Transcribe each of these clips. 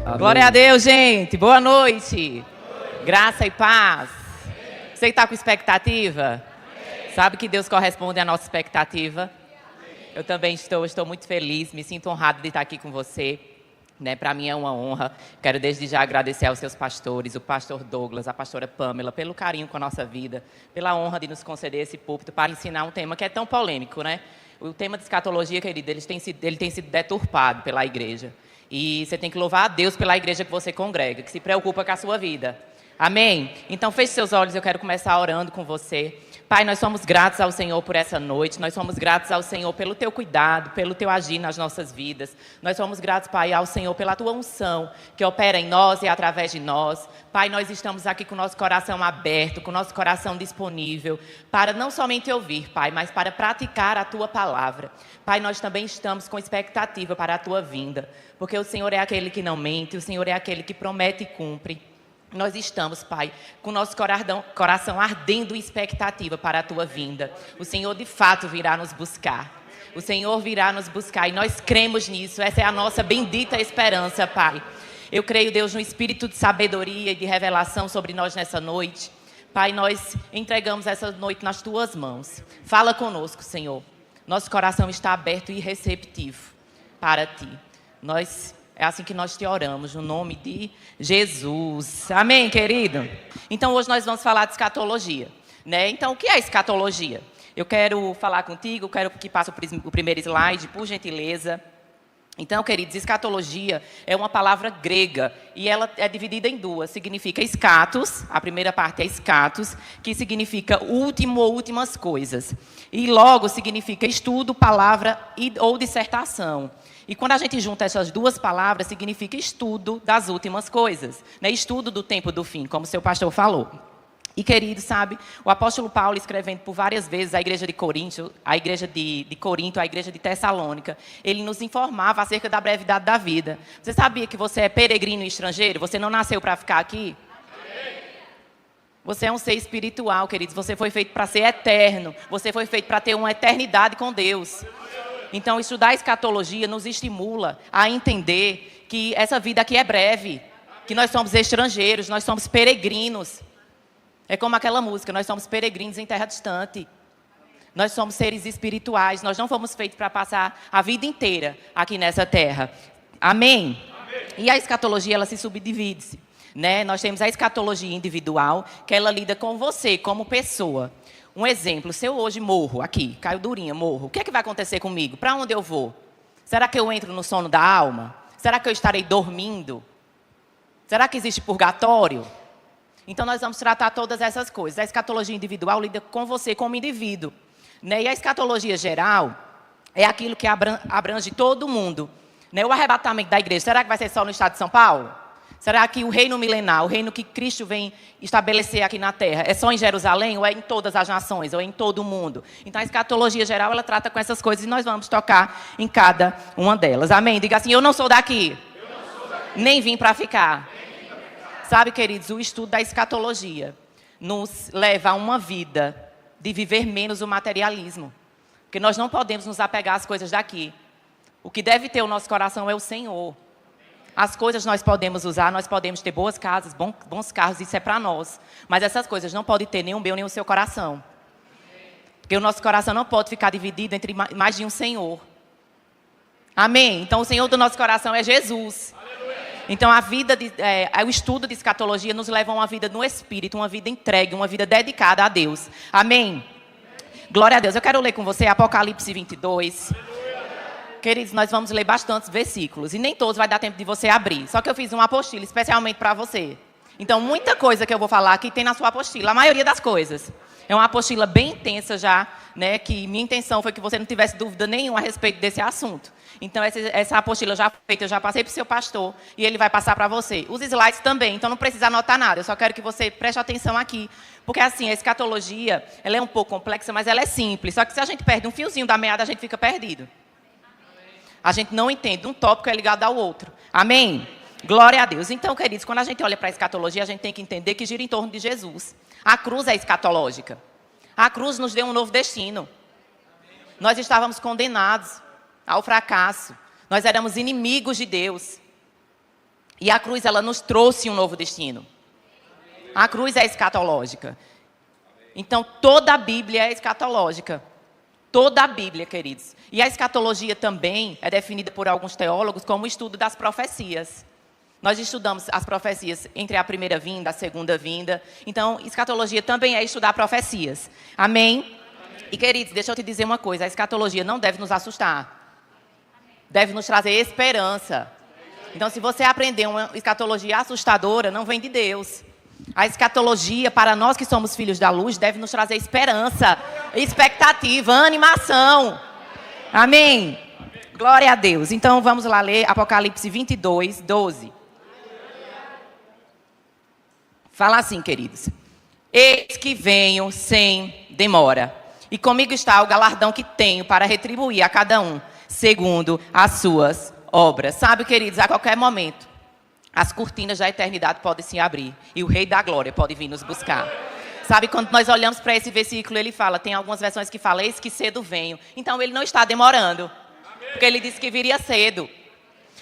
Amém. Glória a Deus, gente. Boa noite. Graça e paz. Você está com expectativa? Sabe que Deus corresponde à nossa expectativa? Eu também estou muito feliz, me sinto honrado de estar aqui com você. Para mim é uma honra. Quero desde já agradecer aos seus pastores, o pastor Douglas, a pastora Pamela, pelo carinho com a nossa vida, pela honra de nos conceder esse púlpito para ensinar um tema que é tão polêmico, né? O tema de escatologia, querido, ele tem sido deturpado pela igreja. E você tem que louvar a Deus pela igreja que você congrega, que se preocupa com a sua vida. Amém? Então, feche seus olhos, eu quero começar orando com você. Pai, nós somos gratos ao Senhor por essa noite. Nós somos gratos ao Senhor pelo Teu cuidado, pelo Teu agir nas nossas vidas. Nós somos gratos, Pai, ao Senhor pela Tua unção que opera em nós e através de nós. Pai, nós estamos aqui com o nosso coração aberto, com o nosso coração disponível, para não somente ouvir, Pai, mas para praticar a Tua palavra. Pai, nós também estamos com expectativa para a Tua vinda, porque o Senhor é aquele que não mente, o Senhor é aquele que promete e cumpre. Nós estamos, Pai, com o nosso coração ardendo em expectativa para a Tua vinda. O Senhor, de fato, virá nos buscar. O Senhor virá nos buscar e nós cremos nisso. Essa é a nossa bendita esperança, Pai. Eu creio, Deus, no espírito de sabedoria e de revelação sobre nós nessa noite. Pai, nós entregamos essa noite nas Tuas mãos. Fala conosco, Senhor. Nosso coração está aberto e receptivo para Ti. É assim que nós te oramos, no nome de Jesus. Amém, querido? Então, hoje nós vamos falar de escatologia, né? Então, o que é escatologia? Eu quero falar contigo, quero que passe o primeiro slide, por gentileza. Então, queridos, escatologia é uma palavra grega e ela é dividida em duas. Significa escatos, a primeira parte é escatos, que significa último ou últimas coisas. E logo significa estudo, palavra ou dissertação. E quando a gente junta essas duas palavras, significa estudo das últimas coisas, né? Estudo do tempo do fim, como o seu pastor falou. E, querido, sabe, o apóstolo Paulo, escrevendo por várias vezes a igreja de Corinto, a igreja de Tessalônica, ele nos informava acerca da brevidade da vida. Você sabia que você é peregrino e estrangeiro? Você não nasceu para ficar aqui? Você é um ser espiritual, queridos. Você foi feito para ser eterno. Você foi feito para ter uma eternidade com Deus. Então, estudar escatologia nos estimula a entender que essa vida aqui é breve, que nós somos estrangeiros, nós somos peregrinos. É como aquela música, nós somos peregrinos em terra distante. Nós somos seres espirituais, nós não fomos feitos para passar a vida inteira aqui nessa terra. Amém? Amém. E a escatologia, ela se subdivide, né? Nós temos a escatologia individual, que ela lida com você como pessoa. Um exemplo, se eu hoje morro aqui, caio durinha, morro, o que é que vai acontecer comigo? Para onde eu vou? Será que eu entro no sono da alma? Será que eu estarei dormindo? Será que existe purgatório? Então, nós vamos tratar todas essas coisas. A escatologia individual lida com você como indivíduo, né? E a escatologia geral é aquilo que abrange todo mundo, né? O arrebatamento da igreja, será que vai ser só no estado de São Paulo? Será que o reino milenar, o reino que Cristo vem estabelecer aqui na terra, é só em Jerusalém ou é em todas as nações, ou é em todo o mundo? Então, a escatologia geral, ela trata com essas coisas e nós vamos tocar em cada uma delas. Amém? Diga assim, eu não sou daqui, nem vim para ficar. Sabe, queridos, o estudo da escatologia nos leva a uma vida de viver menos o materialismo. Porque nós não podemos nos apegar às coisas daqui. O que deve ter o nosso coração é o Senhor. As coisas nós podemos usar, nós podemos ter boas casas, bons carros, isso é para nós. Mas essas coisas não podem ter nem o meu nem o seu coração. Porque o nosso coração não pode ficar dividido entre mais de um Senhor. Amém? Então o Senhor do nosso coração é Jesus. Então o estudo de escatologia nos leva a uma vida no Espírito, uma vida entregue, uma vida dedicada a Deus. Amém? Glória a Deus. Eu quero ler com você Apocalipse 22. Queridos, nós vamos ler bastantes versículos. E nem todos vai dar tempo de você abrir. Só que eu fiz uma apostila especialmente para você. Então, muita coisa que eu vou falar aqui tem na sua apostila. A maioria das coisas. É uma apostila bem intensa já, né? Que minha intenção foi que você não tivesse dúvida nenhuma a respeito desse assunto. Então, essa apostila já feita, eu já passei para o seu pastor. E ele vai passar para você. Os slides também, então não precisa anotar nada. Eu só quero que você preste atenção aqui. Porque assim, a escatologia, ela é um pouco complexa, mas ela é simples. Só que se a gente perde um fiozinho da meada, a gente fica perdido. A gente não entende, um tópico é ligado ao outro. Amém? Glória a Deus. Então, queridos, quando a gente olha para a escatologia, a gente tem que entender que gira em torno de Jesus. A cruz é escatológica. A cruz nos deu um novo destino. Nós estávamos condenados ao fracasso. Nós éramos inimigos de Deus. E a cruz, ela nos trouxe um novo destino. A cruz é escatológica. Então, toda a Bíblia é escatológica. Toda a Bíblia, queridos. E a escatologia também é definida por alguns teólogos como o estudo das profecias. Nós estudamos as profecias entre a primeira vinda, a segunda vinda. Então, escatologia também é estudar profecias. Amém? E, queridos, deixa eu te dizer uma coisa. A escatologia não deve nos assustar. Deve nos trazer esperança. Então, se você aprender uma escatologia assustadora, não vem de Deus. A escatologia, para nós que somos filhos da luz, deve nos trazer esperança, expectativa, animação. Amém? Glória a Deus. Então, vamos lá ler Apocalipse 22, 12. Fala assim, queridos. Eis que venho sem demora. E comigo está o galardão que tenho para retribuir a cada um, segundo as suas obras. Sabe, queridos, a qualquer momento, as cortinas da eternidade podem se abrir. E o Rei da Glória pode vir nos buscar. Sabe, quando nós olhamos para esse versículo, ele fala, tem algumas versões que falam, eis que cedo venho. Então, ele não está demorando. Porque ele disse que viria cedo.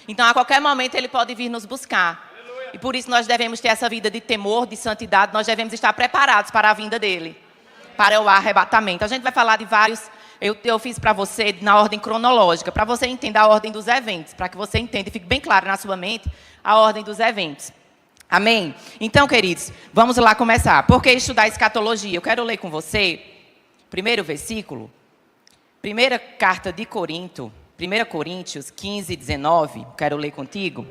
Então, a qualquer momento, ele pode vir nos buscar. E por isso nós devemos ter essa vida de temor, de santidade. Nós devemos estar preparados para a vinda dele. Para o arrebatamento. A gente vai falar de vários... Eu fiz para você na ordem cronológica. Para você entender a ordem dos eventos. Para que você entenda e fique bem claro na sua mente a ordem dos eventos. Amém? Então, queridos, vamos lá começar. Por que estudar escatologia? Eu quero ler com você, primeiro versículo. Primeira carta de Corinto. 1 Coríntios 15, 19. Quero ler contigo.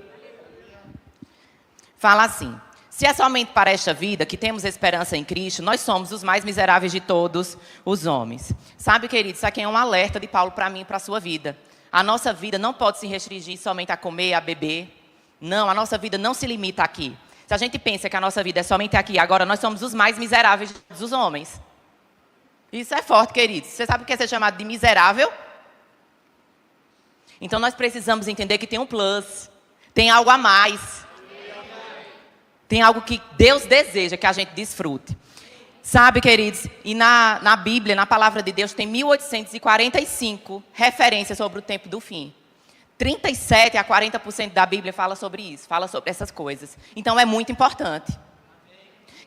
Fala assim, se é somente para esta vida que temos esperança em Cristo, nós somos os mais miseráveis de todos os homens. Sabe, queridos, isso aqui é um alerta de Paulo para mim e para a sua vida. A nossa vida não pode se restringir somente a comer, a beber. Não, a nossa vida não se limita aqui. Se a gente pensa que a nossa vida é somente aqui, agora nós somos os mais miseráveis de todos os homens. Isso é forte, queridos. Você sabe o que é ser chamado de miserável? Então nós precisamos entender que tem um plus, tem algo a mais. Tem algo que Deus deseja que a gente desfrute. Sabe, queridos, e na Bíblia, na palavra de Deus, tem 1845 referências sobre o tempo do fim. 37 a 40% da Bíblia fala sobre isso, fala sobre essas coisas. Então é muito importante.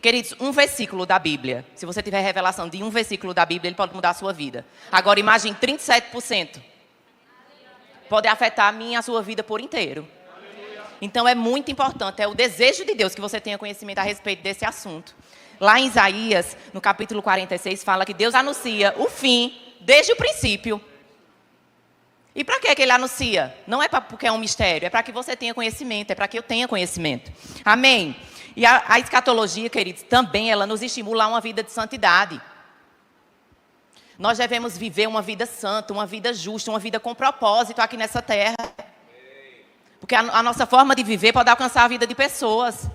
Queridos, um versículo da Bíblia, se você tiver revelação de um versículo da Bíblia, ele pode mudar a sua vida. Agora imagine 37%. Pode afetar a minha e a sua vida por inteiro. Então é muito importante, é o desejo de Deus que você tenha conhecimento a respeito desse assunto. Lá em Isaías, no capítulo 46, fala que Deus anuncia o fim desde o princípio. E para que ele anuncia? Não é porque é um mistério, é para que você tenha conhecimento, é para que eu tenha conhecimento. Amém? E a escatologia, queridos, também ela nos estimula a uma vida de santidade. Nós devemos viver uma vida santa, uma vida justa, uma vida com propósito aqui nessa terra. Porque a nossa forma de viver pode alcançar a vida de pessoas.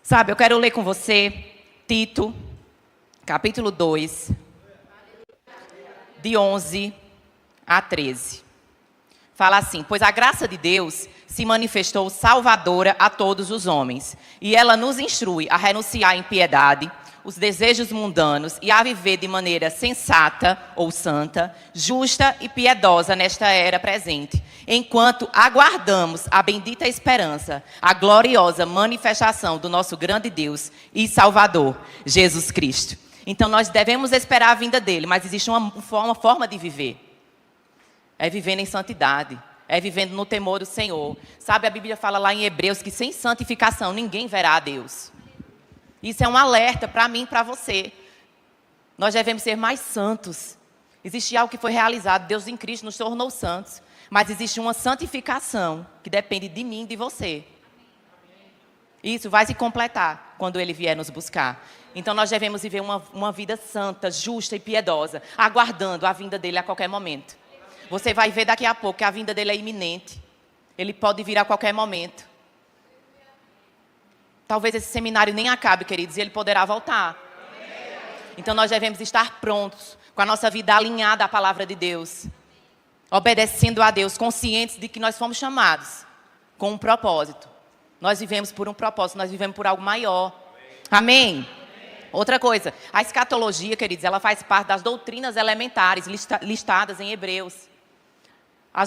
Sabe, eu quero ler com você Tito, capítulo 2, de 11 a 13. Fala assim, pois a graça de Deus se manifestou salvadora a todos os homens. E ela nos instrui a renunciar à impiedade, os desejos mundanos e a viver de maneira sensata ou santa, justa e piedosa nesta era presente, enquanto aguardamos a bendita esperança, a gloriosa manifestação do nosso grande Deus e Salvador, Jesus Cristo. Então nós devemos esperar a vinda dele, mas existe uma forma de viver. É vivendo em santidade, é vivendo no temor do Senhor. Sabe, a Bíblia fala lá em Hebreus que sem santificação ninguém verá a Deus. Isso é um alerta para mim e para você. Nós devemos ser mais santos. Existe algo que foi realizado. Deus em Cristo nos tornou santos. Mas existe uma santificação que depende de mim e de você. Isso vai se completar quando Ele vier nos buscar. Então nós devemos viver uma vida santa, justa e piedosa, aguardando a vinda dEle a qualquer momento. Você vai ver daqui a pouco que a vinda dEle é iminente. Ele pode vir a qualquer momento. Talvez esse seminário nem acabe, queridos, e ele poderá voltar. Então nós devemos estar prontos, com a nossa vida alinhada à palavra de Deus. Obedecendo a Deus, conscientes de que nós fomos chamados com um propósito. Nós vivemos por um propósito, nós vivemos por algo maior. Amém? Outra coisa, a escatologia, queridos, ela faz parte das doutrinas elementares listadas em Hebreus.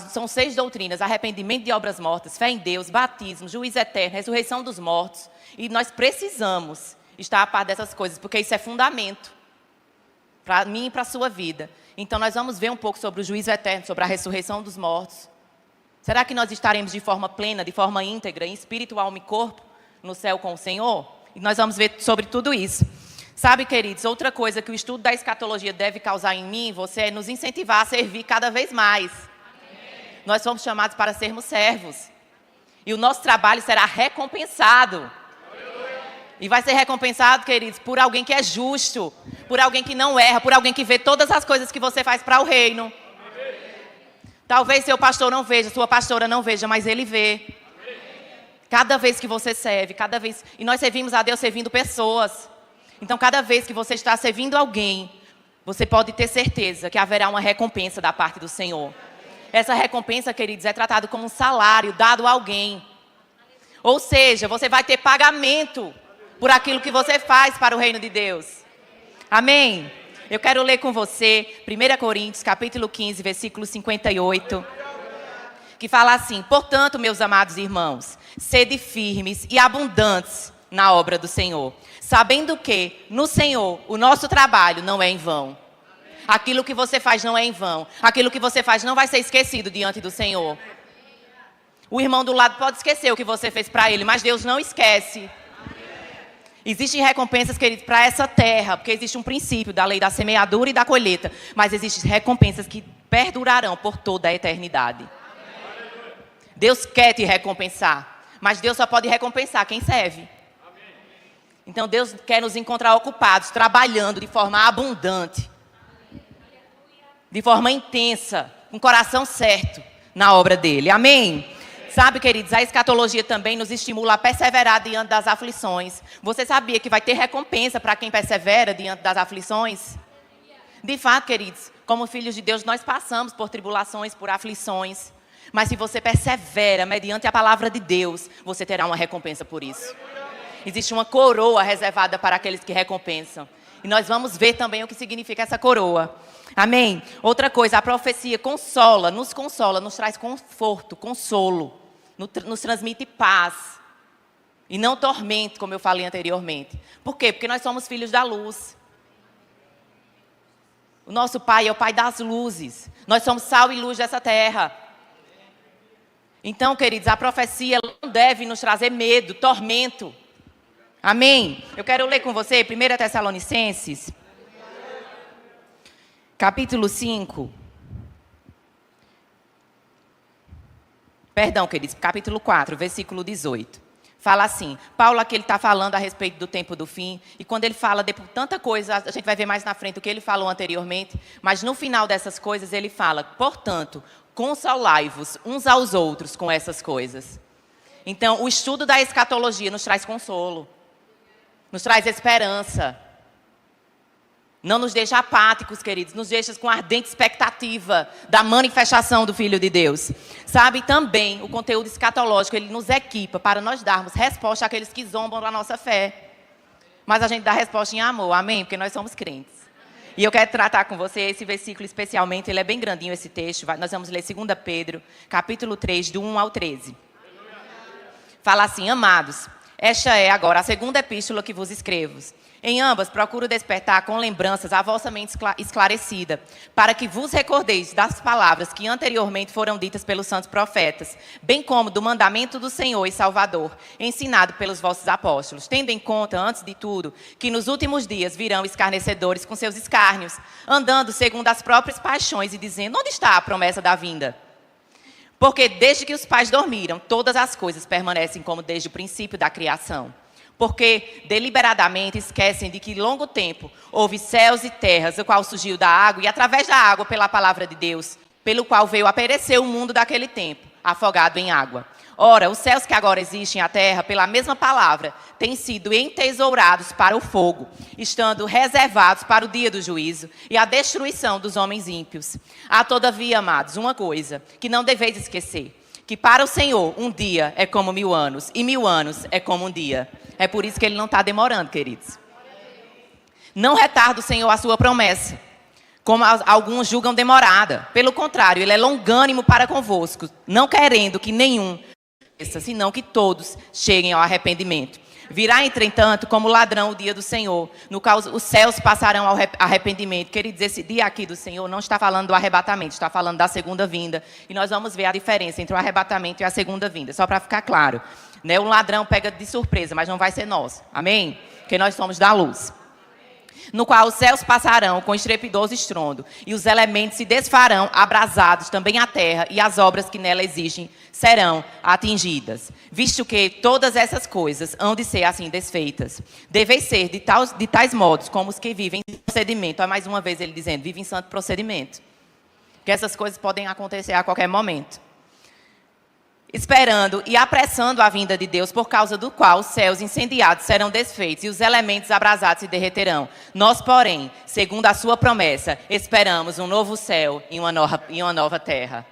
São 6 doutrinas: arrependimento de obras mortas, fé em Deus, batismo, juízo eterno, ressurreição dos mortos. E nós precisamos estar a par dessas coisas, porque isso é fundamento para mim e para a sua vida. Então nós vamos ver um pouco sobre o juízo eterno, sobre a ressurreição dos mortos. Será que nós estaremos de forma plena, de forma íntegra, em espírito, alma e corpo, no céu com o Senhor? E nós vamos ver sobre tudo isso. Sabe, queridos, outra coisa que o estudo da escatologia deve causar em mim e você é nos incentivar a servir cada vez mais. Amém. Nós somos chamados para sermos servos. E o nosso trabalho será recompensado. E vai ser recompensado, queridos, por alguém que é justo, por alguém que não erra, por alguém que vê todas as coisas que você faz para o reino. Talvez seu pastor não veja, sua pastora não veja, mas ele vê. Cada vez que você serve, cada vez... E nós servimos a Deus servindo pessoas. Então, cada vez que você está servindo alguém, você pode ter certeza que haverá uma recompensa da parte do Senhor. Essa recompensa, queridos, é tratada como um salário dado a alguém. Ou seja, você vai ter pagamento por aquilo que você faz para o reino de Deus. Amém? Eu quero ler com você 1 Coríntios, capítulo 15, versículo 58, que fala assim: portanto, meus amados irmãos, sede firmes e abundantes na obra do Senhor, sabendo que no Senhor o nosso trabalho não é em vão. Aquilo que você faz não é em vão. Aquilo que você faz não vai ser esquecido diante do Senhor. O irmão do lado pode esquecer o que você fez para ele, mas Deus não esquece. Existem recompensas, queridos, para essa terra, porque existe um princípio da lei da semeadura e da colheita, mas existem recompensas que perdurarão por toda a eternidade. Deus quer te recompensar, mas Deus só pode recompensar quem serve. Então Deus quer nos encontrar ocupados, trabalhando de forma abundante, de forma intensa, com o coração certo na obra dele. Amém? Sabe, queridos, a escatologia também nos estimula a perseverar diante das aflições. Você sabia que vai ter recompensa para quem persevera diante das aflições? De fato, queridos, como filhos de Deus, nós passamos por tribulações, por aflições. Mas se você persevera mediante a palavra de Deus, você terá uma recompensa por isso. Existe uma coroa reservada para aqueles que recompensam. E nós vamos ver também o que significa essa coroa. Amém? Outra coisa, a profecia consola, nos traz conforto, consolo. Nos transmite paz. E não tormento, como eu falei anteriormente. Por quê? Porque nós somos filhos da luz. O nosso Pai é o Pai das luzes. Nós somos sal e luz dessa terra. Então, queridos, a profecia não deve nos trazer medo, tormento. Amém? Eu quero ler com você 1 Tessalonicenses, capítulo 5. Perdão, queridos, capítulo 4, versículo 18. Fala assim, Paulo aqui ele está falando a respeito do tempo do fim, e quando ele fala de tanta coisa, a gente vai ver mais na frente o que ele falou anteriormente, mas no final dessas coisas ele fala, portanto, consolai-vos uns aos outros com essas coisas. Então, o estudo da escatologia nos traz consolo, nos traz esperança. Não nos deixa apáticos, queridos, nos deixa com ardente expectativa da manifestação do Filho de Deus. Sabe, também o conteúdo escatológico, ele nos equipa para nós darmos resposta àqueles que zombam da nossa fé. Mas a gente dá resposta em amor, amém? Porque nós somos crentes. E eu quero tratar com você esse versículo especialmente, ele é bem grandinho esse texto, nós vamos ler 2 Pedro, capítulo 3, do 1 ao 13. Fala assim, amados, esta é agora a segunda epístola que vos escrevo. Em ambas, procuro despertar com lembranças a vossa mente esclarecida, para que vos recordeis das palavras que anteriormente foram ditas pelos santos profetas, bem como do mandamento do Senhor e Salvador, ensinado pelos vossos apóstolos, tendo em conta, antes de tudo, que nos últimos dias virão escarnecedores com seus escárnios, andando segundo as próprias paixões e dizendo, onde está a promessa da vinda? Porque desde que os pais dormiram, todas as coisas permanecem como desde o princípio da criação. Porque deliberadamente esquecem de que longo tempo houve céus e terras, o qual surgiu da água, e através da água pela palavra de Deus, pelo qual veio a perecer o mundo daquele tempo, afogado em água. Ora, os céus que agora existem e a terra, pela mesma palavra, têm sido entesourados para o fogo, estando reservados para o dia do juízo e a destruição dos homens ímpios. Há, todavia, amados, uma coisa que não deveis esquecer, que para o Senhor um dia é como 1000 anos, e 1000 anos é como um dia. É por isso que ele não está demorando, queridos. Não retarda o Senhor a sua promessa, como alguns julgam demorada. Pelo contrário, ele é longânimo para convosco, não querendo que nenhum pereça, senão que todos cheguem ao arrependimento. Virá, entretanto, como ladrão o dia do Senhor, no qual os céus passarão ao arrependimento. Queridos, esse dia aqui do Senhor não está falando do arrebatamento, está falando da segunda vinda. E nós vamos ver a diferença entre o arrebatamento e a segunda vinda, só para ficar claro. Né? O ladrão pega de surpresa, mas não vai ser nós. Amém? Porque nós somos da luz. No qual os céus passarão com estrepidoso estrondo, e os elementos se desfarão, abrasados, também a terra, e as obras que nela existem serão atingidas. Visto que todas essas coisas hão de ser assim desfeitas, deveis ser de tais modos como os que vivem em procedimento. Olha mais uma vez ele dizendo, vive em santo procedimento. Que essas coisas podem acontecer a qualquer momento. Esperando e apressando a vinda de Deus, por causa do qual os céus incendiados serão desfeitos e os elementos abrasados se derreterão. Nós, porém, segundo a sua promessa, esperamos um novo céu e uma nova terra,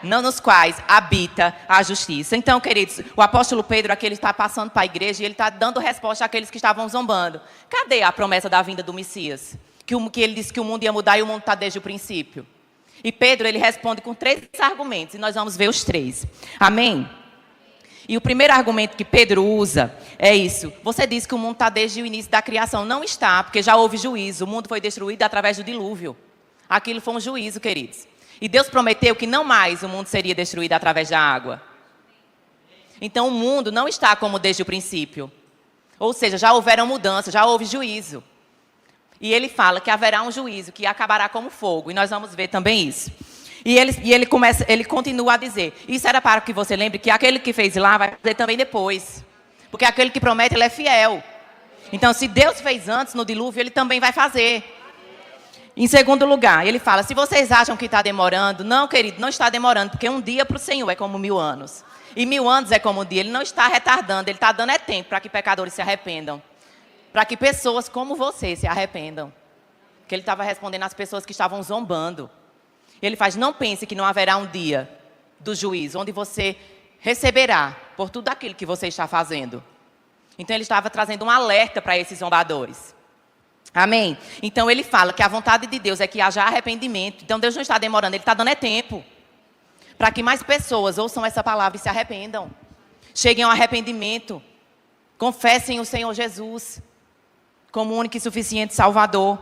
nos quais habita a justiça. Então, queridos, o apóstolo Pedro aqui ele está passando para a igreja e ele está dando resposta àqueles que estavam zombando. Cadê a promessa da vinda do Messias? Que ele disse que o mundo ia mudar e o mundo está desde o princípio. E Pedro, ele responde com 3 argumentos, e nós vamos ver os 3. Amém? E o primeiro argumento que Pedro usa é isso. Você disse que o mundo está desde o início da criação. Não está, porque já houve juízo. O mundo foi destruído através do dilúvio. Aquilo foi um juízo, queridos. E Deus prometeu que não mais o mundo seria destruído através da água. Então o mundo não está como desde o princípio. Ou seja, já houveram mudanças, já houve juízo. E ele fala que haverá um juízo que acabará como fogo. E nós vamos ver também isso. E ele continua a dizer, isso era para que você lembre que aquele que fez lá vai fazer também depois. Porque aquele que promete, ele é fiel. Então, se Deus fez antes no dilúvio, ele também vai fazer. Em segundo lugar, ele fala, se vocês acham que está demorando, não, querido, não está demorando, porque um dia para o Senhor é como 1000 anos. E 1000 anos é como um dia. Ele não está retardando, ele está dando tempo para que pecadores se arrependam. Para que pessoas como você se arrependam. Que ele estava respondendo às pessoas que estavam zombando. Ele faz, não pense que não haverá um dia do juízo, onde você receberá por tudo aquilo que você está fazendo. Então ele estava trazendo um alerta para esses zombadores. Amém? Então ele fala que a vontade de Deus é que haja arrependimento. Então Deus não está demorando, ele está dando tempo. Para que mais pessoas ouçam essa palavra e se arrependam. Cheguem ao arrependimento. Confessem o Senhor Jesus como único e suficiente Salvador.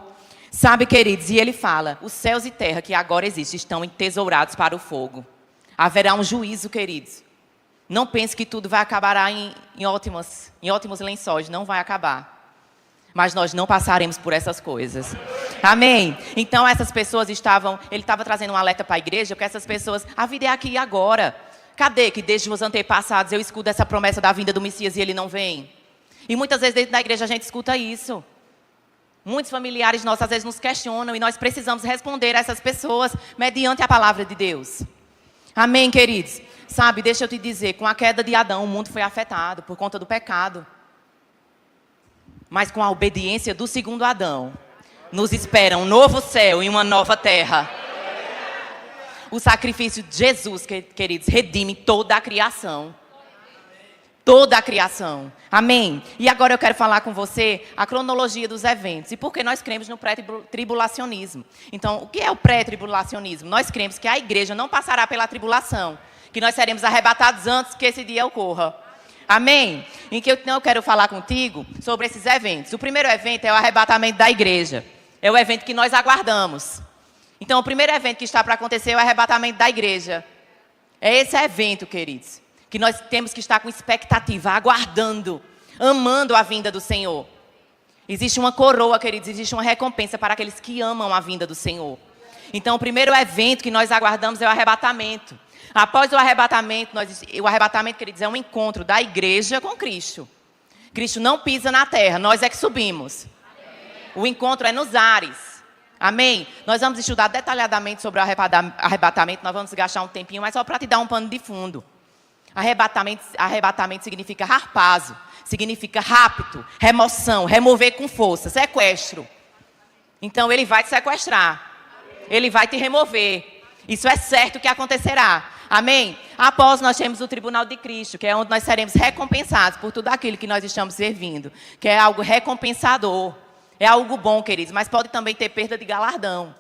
Sabe, queridos, e ele fala, os céus e terra que agora existem estão entesourados para o fogo. Haverá um juízo, queridos. Não pense que tudo vai acabar em ótimos lençóis, não vai acabar. Mas nós não passaremos por essas coisas. Amém? Então essas pessoas ele estava trazendo um alerta para a igreja, porque essas pessoas, a vida é aqui e agora. Cadê que desde os antepassados eu escuto essa promessa da vinda do Messias e ele não vem? E muitas vezes dentro da igreja a gente escuta isso. Muitos familiares nossos às vezes nos questionam e nós precisamos responder a essas pessoas mediante a palavra de Deus. Amém, queridos? Sabe, deixa eu te dizer, com a queda de Adão, o mundo foi afetado por conta do pecado. Mas com a obediência do segundo Adão, nos espera um novo céu e uma nova terra. O sacrifício de Jesus, queridos, redime toda a criação. Toda a criação. Amém? E agora eu quero falar com você a cronologia dos eventos. E por que nós cremos no pré-tribulacionismo. Então, o que é o pré-tribulacionismo? Nós cremos que a igreja não passará pela tribulação. Que nós seremos arrebatados antes que esse dia ocorra. Amém? Então eu quero falar contigo sobre esses eventos. O primeiro evento é o arrebatamento da igreja. É o evento que nós aguardamos. Então, o primeiro evento que está para acontecer é o arrebatamento da igreja. É esse evento, queridos, que nós temos que estar com expectativa, aguardando, amando a vinda do Senhor. Existe uma coroa, queridos, existe uma recompensa para aqueles que amam a vinda do Senhor. Então, o primeiro evento que nós aguardamos é o arrebatamento. Após o arrebatamento, queridos, é um encontro da igreja com Cristo. Cristo não pisa na terra, nós é que subimos. O encontro é nos ares. Amém? Nós vamos estudar detalhadamente sobre o arrebatamento, nós vamos gastar um tempinho, mas só para te dar um pano de fundo. Arrebatamento significa harpazo, significa rapto, remoção, remover com força, sequestro. Então ele vai te sequestrar, ele vai te remover. Isso é certo que acontecerá. Amém? Após nós temos o tribunal de Cristo, que é onde nós seremos recompensados por tudo aquilo que nós estamos servindo, que é algo recompensador. É algo bom, queridos, mas pode também ter perda de galardão.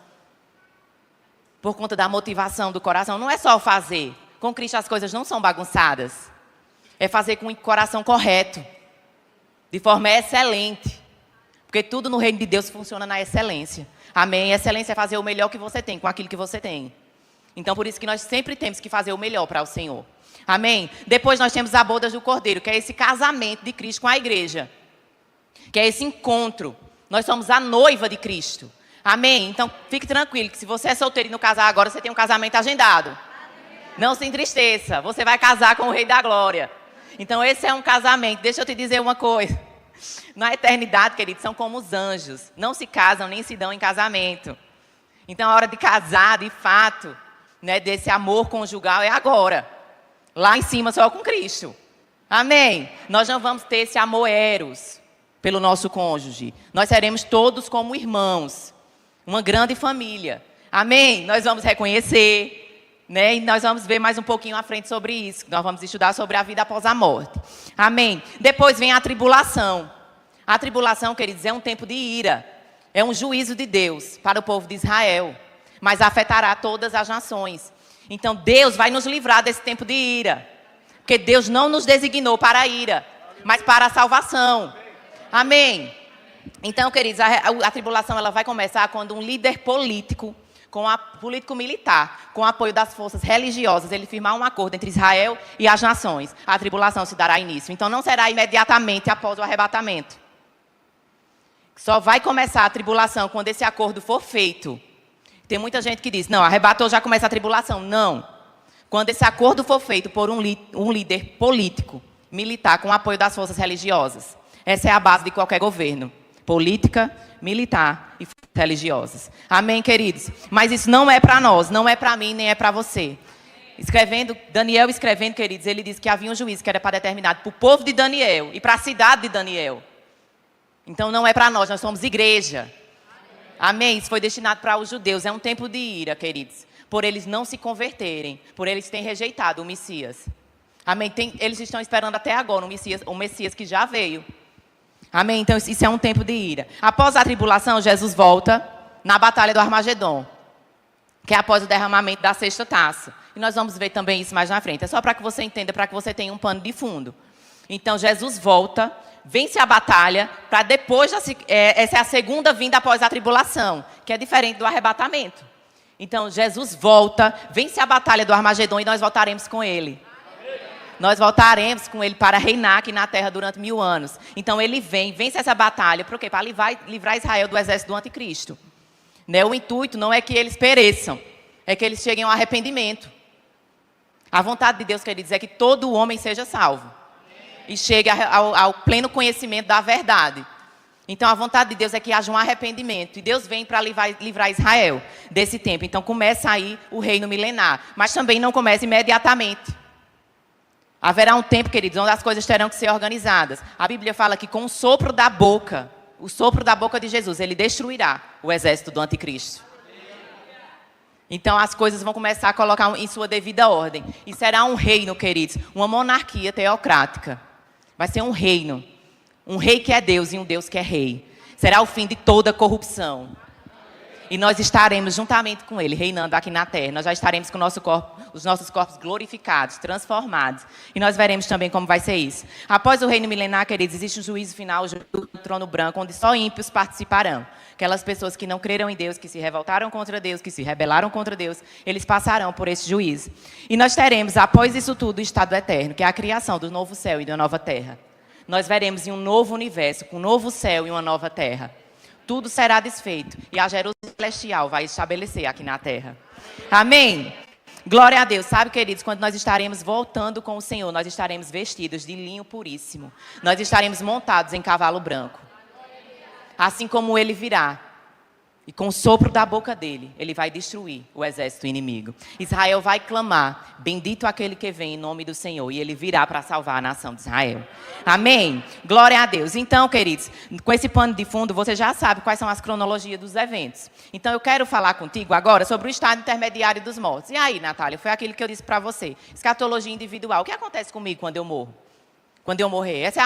Por conta da motivação do coração. Não é só fazer. Com Cristo as coisas não são bagunçadas. É fazer com o coração correto. De forma excelente. Porque tudo no reino de Deus funciona na excelência. Amém? Excelência é fazer o melhor que você tem, com aquilo que você tem. Então, por isso que nós sempre temos que fazer o melhor para o Senhor. Amém? Depois nós temos a boda do Cordeiro, que é esse casamento de Cristo com a igreja. Que é esse encontro. Nós somos a noiva de Cristo. Amém? Então, fique tranquilo, que se você é solteiro e não casar agora, você tem um casamento agendado. Não se entristeça, você vai casar com o Rei da Glória. Então, esse é um casamento. Deixa eu te dizer uma coisa. Na eternidade, queridos, são como os anjos. Não se casam nem se dão em casamento. Então, a hora de casar, de fato, né, desse amor conjugal é agora. Lá em cima, só com Cristo. Amém? Nós não vamos ter esse amor eros pelo nosso cônjuge. Nós seremos todos como irmãos. Uma grande família. Amém? Nós vamos reconhecer, né? E nós vamos ver mais um pouquinho à frente sobre isso. Nós vamos estudar sobre a vida após a morte. Amém? Depois vem a tribulação. A tribulação, queridos, é um tempo de ira. É um juízo de Deus para o povo de Israel. Mas afetará todas as nações. Então, Deus vai nos livrar desse tempo de ira. Porque Deus não nos designou para a ira, mas para a salvação. Amém? Então, queridos, a tribulação ela vai começar quando um líder político, político militar, com o apoio das forças religiosas, ele firmar um acordo entre Israel e as nações. A tribulação se dará início. Então, não será imediatamente após o arrebatamento. Só vai começar a tribulação quando esse acordo for feito. Tem muita gente que diz, não, arrebatou, já começa a tribulação. Não. Quando esse acordo for feito por um líder político, militar, com o apoio das forças religiosas. Essa é a base de qualquer governo. Política, militar e religiosas. Amém, queridos? Mas isso não é para nós, não é para mim, nem é para você. Daniel escrevendo, queridos, ele disse que havia um juízo que era para determinado para o povo de Daniel e para a cidade de Daniel. Então não é para nós somos igreja. Amém? Isso foi destinado para os judeus. É um tempo de ira, queridos. Por eles não se converterem, por eles terem rejeitado o Messias. Amém? Eles estão esperando até agora o Messias que já veio. Amém? Então, isso é um tempo de ira. Após a tribulação, Jesus volta na batalha do Armagedon, que é após o derramamento da sexta taça. E nós vamos ver também isso mais na frente. É só para que você entenda, para que você tenha um pano de fundo. Então, Jesus volta, vence a batalha, para depois, essa é a segunda vinda após a tribulação, que é diferente do arrebatamento. Então, Jesus volta, vence a batalha do Armagedon e nós voltaremos com Ele. Nós voltaremos com Ele para reinar aqui na terra durante 1000 anos. Então Ele vence essa batalha. Por quê? Para livrar Israel do exército do anticristo. Né? O intuito não é que eles pereçam. É que eles cheguem ao arrependimento. A vontade de Deus, quer dizer, é que todo homem seja salvo. E chegue ao pleno conhecimento da verdade. Então a vontade de Deus é que haja um arrependimento. E Deus vem para livrar Israel desse tempo. Então começa aí o reino milenar. Mas também não começa imediatamente. Haverá um tempo, queridos, onde as coisas terão que ser organizadas. A Bíblia fala que com o sopro da boca de Jesus, Ele destruirá o exército do anticristo. Então as coisas vão começar a colocar em sua devida ordem. E será um reino, queridos, uma monarquia teocrática. Vai ser um reino. Um rei que é Deus e um Deus que é rei. Será o fim de toda corrupção. E nós estaremos juntamente com Ele, reinando aqui na terra. Nós já estaremos com os nossos corpos glorificados, transformados. E nós veremos também como vai ser isso. Após o reino milenar, queridos, existe um juízo final, o trono branco, onde só ímpios participarão. Aquelas pessoas que não creram em Deus, que se revoltaram contra Deus, que se rebelaram contra Deus, eles passarão por esse juízo. E nós teremos, após isso tudo, o estado eterno, que é a criação do novo céu e da nova terra. Nós veremos em um novo universo, com um novo céu e uma nova terra. Tudo será desfeito. E a Jerusalém celestial vai estabelecer aqui na terra. Amém? Glória a Deus. Sabe, queridos, quando nós estaremos voltando com o Senhor, nós estaremos vestidos de linho puríssimo. Nós estaremos montados em cavalo branco. Assim como Ele virá. E com o sopro da boca dele, Ele vai destruir o exército inimigo. Israel vai clamar, bendito aquele que vem em nome do Senhor. E Ele virá para salvar a nação de Israel. Amém? Glória a Deus. Então, queridos, com esse pano de fundo, você já sabe quais são as cronologias dos eventos. Então, eu quero falar contigo agora sobre o estado intermediário dos mortos. E aí, Natália, foi aquilo que eu disse para você. Escatologia individual. O que acontece comigo quando eu morro? quando eu morrer? Essa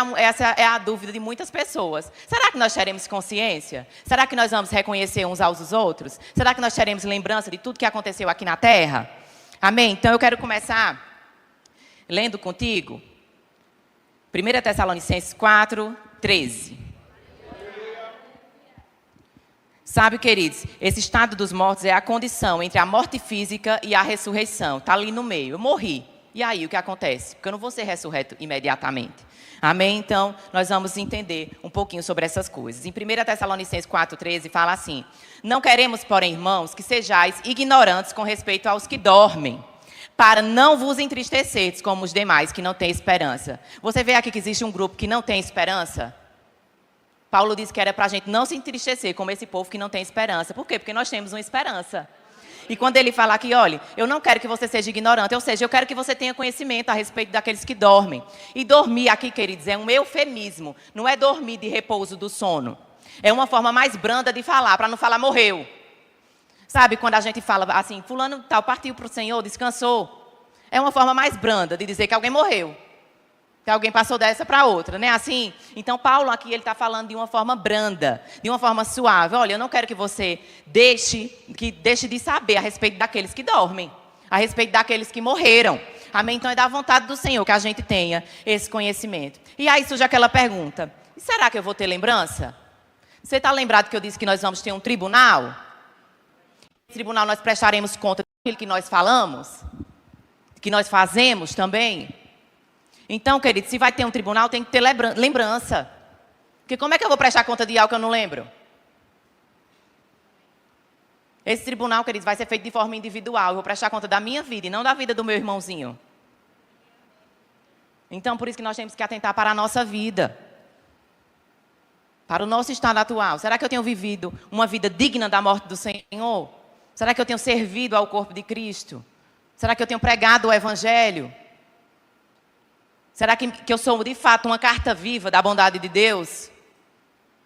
é a dúvida de muitas pessoas. Será que nós teremos consciência? Será que nós vamos reconhecer uns aos outros? Será que nós teremos lembrança de tudo que aconteceu aqui na terra? Amém? Então eu quero começar lendo contigo 1 Tessalonicenses 4, 13. Sabe, queridos, esse estado dos mortos é a condição entre a morte física e a ressurreição. Está ali no meio. Eu morri. E aí, o que acontece? Porque eu não vou ser ressurreto imediatamente. Amém? Então, nós vamos entender um pouquinho sobre essas coisas. Em 1 Tessalonicenses 4,13 fala assim: não queremos, porém, irmãos, que sejais ignorantes com respeito aos que dormem, para não vos entristecerdes como os demais que não têm esperança. Você vê aqui que existe um grupo que não tem esperança? Paulo disse que era para a gente não se entristecer como esse povo que não tem esperança. Por quê? Porque nós temos uma esperança. E quando ele fala aqui, olha, eu não quero que você seja ignorante, ou seja, eu quero que você tenha conhecimento a respeito daqueles que dormem. E dormir aqui, queridos, é um eufemismo, não é dormir de repouso do sono. É uma forma mais branda de falar, para não falar morreu. Sabe, quando a gente fala assim, fulano tal, partiu para o Senhor, descansou. É uma forma mais branda de dizer que alguém morreu. Que alguém passou dessa para outra, né? Assim, então Paulo aqui ele está falando de uma forma branda, de uma forma suave. Olha, eu não quero que você deixe de saber a respeito daqueles que dormem, a respeito daqueles que morreram. Amém? Então é da vontade do Senhor que a gente tenha esse conhecimento. E aí surge aquela pergunta: e será que eu vou ter lembrança? Você está lembrado que eu disse que nós vamos ter um tribunal? No tribunal nós prestaremos conta daquilo que nós falamos, que nós fazemos também. Então, querido, se vai ter um tribunal, tem que ter lembrança. Porque como é que eu vou prestar conta de algo que eu não lembro? Esse tribunal, queridos, vai ser feito de forma individual. Eu vou prestar conta da minha vida e não da vida do meu irmãozinho. Então, por isso que nós temos que atentar para a nossa vida. Para o nosso estado atual. Será que eu tenho vivido uma vida digna da morte do Senhor? Será que eu tenho servido ao corpo de Cristo? Será que eu tenho pregado o Evangelho? Será que eu sou, de fato, uma carta viva da bondade de Deus?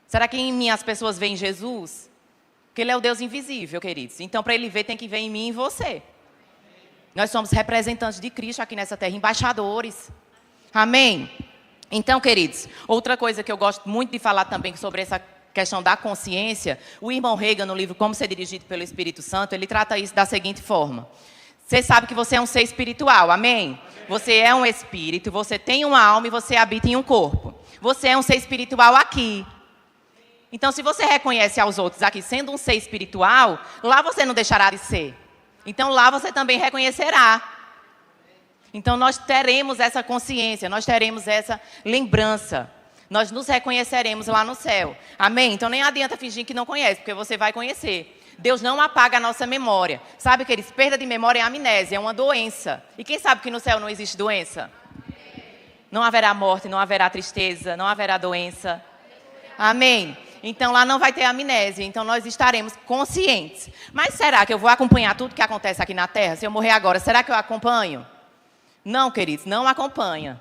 Será que em mim as pessoas veem Jesus? Porque Ele é o Deus invisível, queridos. Então, para Ele ver, tem que ver em mim e em você. Nós somos representantes de Cristo aqui nessa terra, embaixadores. Amém? Então, queridos, outra coisa que eu gosto muito de falar também sobre essa questão da consciência, o irmão Reagan, no livro Como Ser Dirigido pelo Espírito Santo, ele trata isso da seguinte forma. Você sabe que você é um ser espiritual, amém? Você é um espírito, você tem uma alma e você habita em um corpo. Você é um ser espiritual aqui. Então, se você reconhece aos outros aqui sendo um ser espiritual, lá você não deixará de ser. Então, lá você também reconhecerá. Então, nós teremos essa consciência, nós teremos essa lembrança. Nós nos reconheceremos lá no céu. Amém? Então, nem adianta fingir que não conhece, porque você vai conhecer. Deus não apaga a nossa memória. Sabe, queridos, perda de memória é amnésia, é uma doença. E quem sabe que no céu não existe doença? Não haverá morte, não haverá tristeza, não haverá doença. Amém? Então lá não vai ter amnésia, então nós estaremos conscientes. Mas será que eu vou acompanhar tudo que acontece aqui na Terra? Se eu morrer agora, será que eu acompanho? Não, queridos, não acompanha.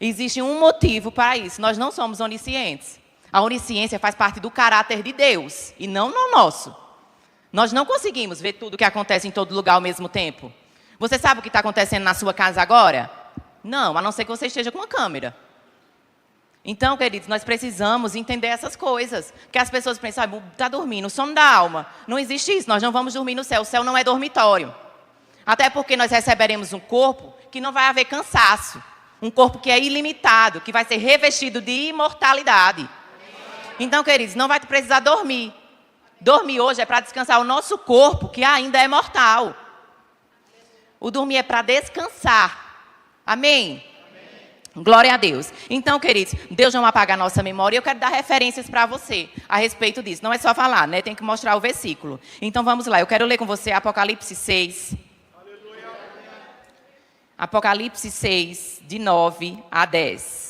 Existe um motivo para isso, nós não somos oniscientes. A onisciência faz parte do caráter de Deus e não no nosso. Nós não conseguimos ver tudo o que acontece em todo lugar ao mesmo tempo. Você sabe o que está acontecendo na sua casa agora? Não, a não ser que você esteja com uma câmera. Então, queridos, nós precisamos entender essas coisas. Porque as pessoas pensam, está dormindo, o sono da alma. Não existe isso, nós não vamos dormir no céu. O céu não é dormitório. Até porque nós receberemos um corpo que não vai haver cansaço. Um corpo que é ilimitado, que vai ser revestido de imortalidade. Então, queridos, não vai precisar dormir. Dormir hoje é para descansar o nosso corpo, que ainda é mortal. O dormir é para descansar. Amém? Amém? Glória a Deus. Então, queridos, Deus não apaga a nossa memória. E eu quero dar referências para você a respeito disso. Não é só falar, né? Tem que mostrar o versículo. Então, vamos lá. Eu quero ler com você Apocalipse 6. Aleluia. Apocalipse 6, de 9 a 10.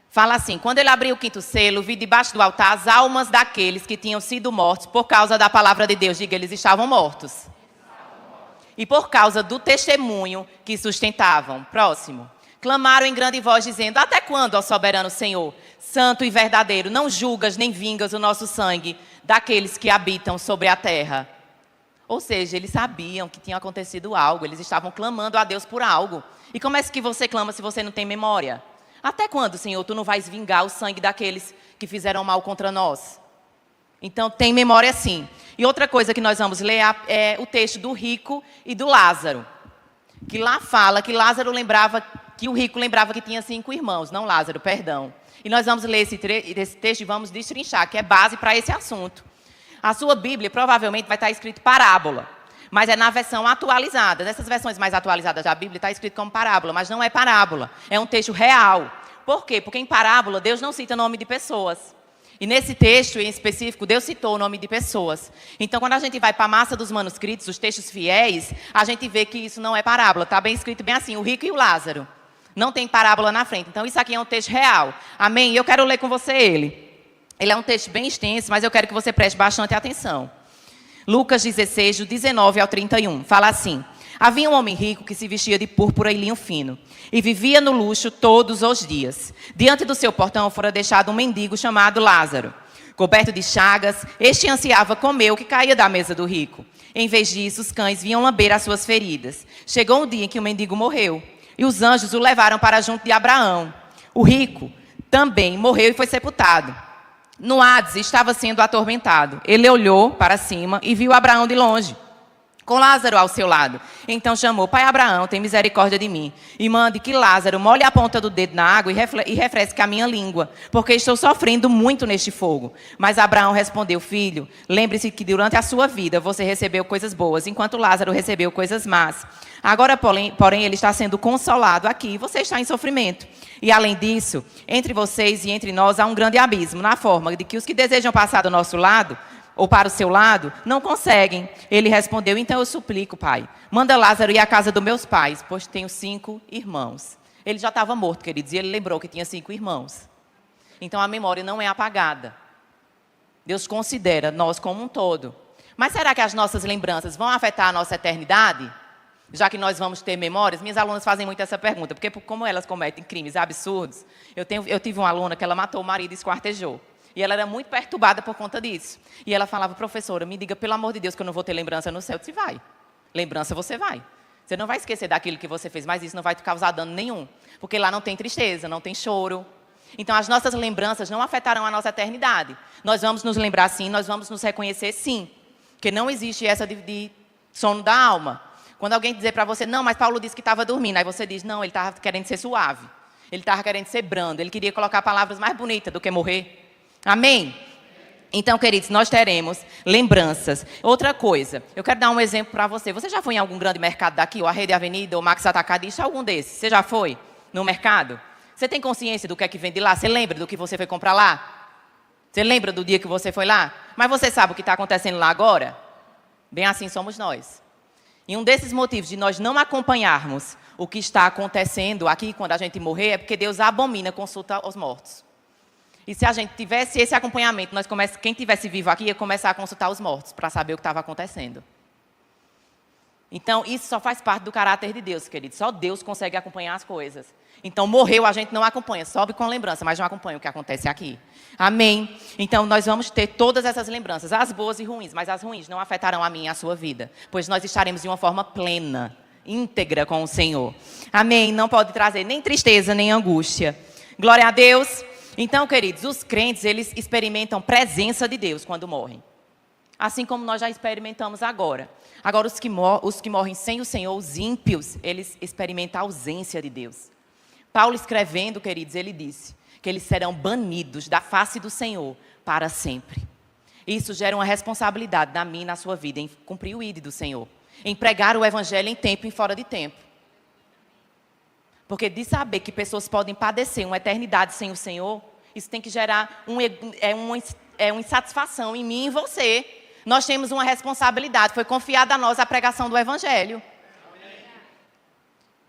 Fala assim: quando ele abriu o quinto selo, vi debaixo do altar as almas daqueles que tinham sido mortos por causa da palavra de Deus. Diga, eles estavam mortos. E por causa do testemunho que sustentavam. Próximo. Clamaram em grande voz, dizendo: até quando, ó soberano Senhor, santo e verdadeiro, não julgas nem vingas o nosso sangue daqueles que habitam sobre a terra? Ou seja, eles sabiam que tinha acontecido algo, eles estavam clamando a Deus por algo. E como é que você clama se você não tem memória? Até quando, Senhor, tu não vais vingar o sangue daqueles que fizeram mal contra nós? Então, tem memória sim. E outra coisa que nós vamos ler é o texto do rico e do Lázaro. Que lá fala que Lázaro lembrava, que o rico lembrava que tinha 5 irmãos. Não Lázaro, perdão. E nós vamos ler esse texto e vamos destrinchar, que é base para esse assunto. A sua Bíblia provavelmente vai estar escrito parábola. Mas é na versão atualizada. Nessas versões mais atualizadas da Bíblia está escrito como parábola, mas não é parábola. É um texto real. Por quê? Porque em parábola Deus não cita nome de pessoas. E nesse texto em específico, Deus citou o nome de pessoas. Então, quando a gente vai para a massa dos manuscritos, os textos fiéis, a gente vê que isso não é parábola. Está bem escrito bem assim, o rico e o Lázaro. Não tem parábola na frente. Então, isso aqui é um texto real. Amém? E eu quero ler com você ele. Ele é um texto bem extenso, mas eu quero que você preste bastante atenção. Lucas 16, do 19 ao 31. Fala assim: havia um homem rico que se vestia de púrpura e linho fino, e vivia no luxo todos os dias. Diante do seu portão fora deixado um mendigo chamado Lázaro. Coberto de chagas, este ansiava comer o que caía da mesa do rico. Em vez disso, os cães vinham lamber as suas feridas. Chegou o dia em que o mendigo morreu, e os anjos o levaram para junto de Abraão. O rico também morreu e foi sepultado. No Hades estava sendo atormentado. Ele olhou para cima e viu Abraão de longe, com Lázaro ao seu lado. Então chamou: pai Abraão, tem misericórdia de mim, e mande que Lázaro molhe a ponta do dedo na água e refresque a minha língua, porque estou sofrendo muito neste fogo. Mas Abraão respondeu: filho, lembre-se que durante a sua vida você recebeu coisas boas, enquanto Lázaro recebeu coisas más. Agora, porém, ele está sendo consolado aqui e você está em sofrimento. E além disso, entre vocês e entre nós há um grande abismo, na forma de que os que desejam passar do nosso lado ou para o seu lado, não conseguem. Ele respondeu: então eu suplico, pai, manda Lázaro ir à casa dos meus pais, pois tenho 5 irmãos. Ele já estava morto, queridos, e ele lembrou que tinha 5 irmãos. Então a memória não é apagada. Deus considera nós como um todo. Mas será que as nossas lembranças vão afetar a nossa eternidade? Já que nós vamos ter memórias, minhas alunas fazem muito essa pergunta, porque como elas cometem crimes absurdos, eu tive uma aluna que ela matou o marido e esquartejou. E ela era muito perturbada por conta disso. E ela falava: professora, me diga, pelo amor de Deus, que eu não vou ter lembrança no céu. Eu disse: vai. Lembrança você vai. Você não vai esquecer daquilo que você fez, mas isso não vai te causar dano nenhum. Porque lá não tem tristeza, não tem choro. Então, as nossas lembranças não afetarão a nossa eternidade. Nós vamos nos lembrar sim, nós vamos nos reconhecer sim. Porque não existe essa de sono da alma. Quando alguém dizer para você: não, mas Paulo disse que estava dormindo. Aí você diz: não, ele estava querendo ser suave. Ele estava querendo ser brando. Ele queria colocar palavras mais bonitas do que morrer. Amém? Então, queridos, nós teremos lembranças. Outra coisa, eu quero dar um exemplo para você. Você já foi em algum grande mercado daqui? Ou a Rede Avenida, ou Max Atacadista, algum desses? Você já foi no mercado? Você tem consciência do que é que vende lá? Você lembra do que você foi comprar lá? Você lembra do dia que você foi lá? Mas você sabe o que está acontecendo lá agora? Bem assim somos nós. E um desses motivos de nós não acompanharmos o que está acontecendo aqui quando a gente morrer é porque Deus abomina consulta aos mortos. E se a gente tivesse esse acompanhamento, quem tivesse vivo aqui ia começar a consultar os mortos para saber o que estava acontecendo. Então, isso só faz parte do caráter de Deus, querido. Só Deus consegue acompanhar as coisas. Então, morreu, a gente não acompanha, sobe com lembrança, mas não acompanha o que acontece aqui. Amém? Então, nós vamos ter todas essas lembranças, as boas e ruins, mas as ruins não afetarão a mim e a sua vida, pois nós estaremos de uma forma plena, íntegra com o Senhor. Amém? Não pode trazer nem tristeza, nem angústia. Glória a Deus. Então, queridos, os crentes, eles experimentam presença de Deus quando morrem. Assim como nós já experimentamos agora. Agora, os que morrem sem o Senhor, os ímpios, eles experimentam a ausência de Deus. Paulo escrevendo, queridos, ele disse que eles serão banidos da face do Senhor para sempre. Isso gera uma responsabilidade na minha e na sua vida, em cumprir o ID do Senhor. Em pregar o Evangelho em tempo e fora de tempo. Porque de saber que pessoas podem padecer uma eternidade sem o Senhor, isso tem que gerar uma insatisfação em mim e em você. Nós temos uma responsabilidade, foi confiada a nós a pregação do Evangelho. Amém.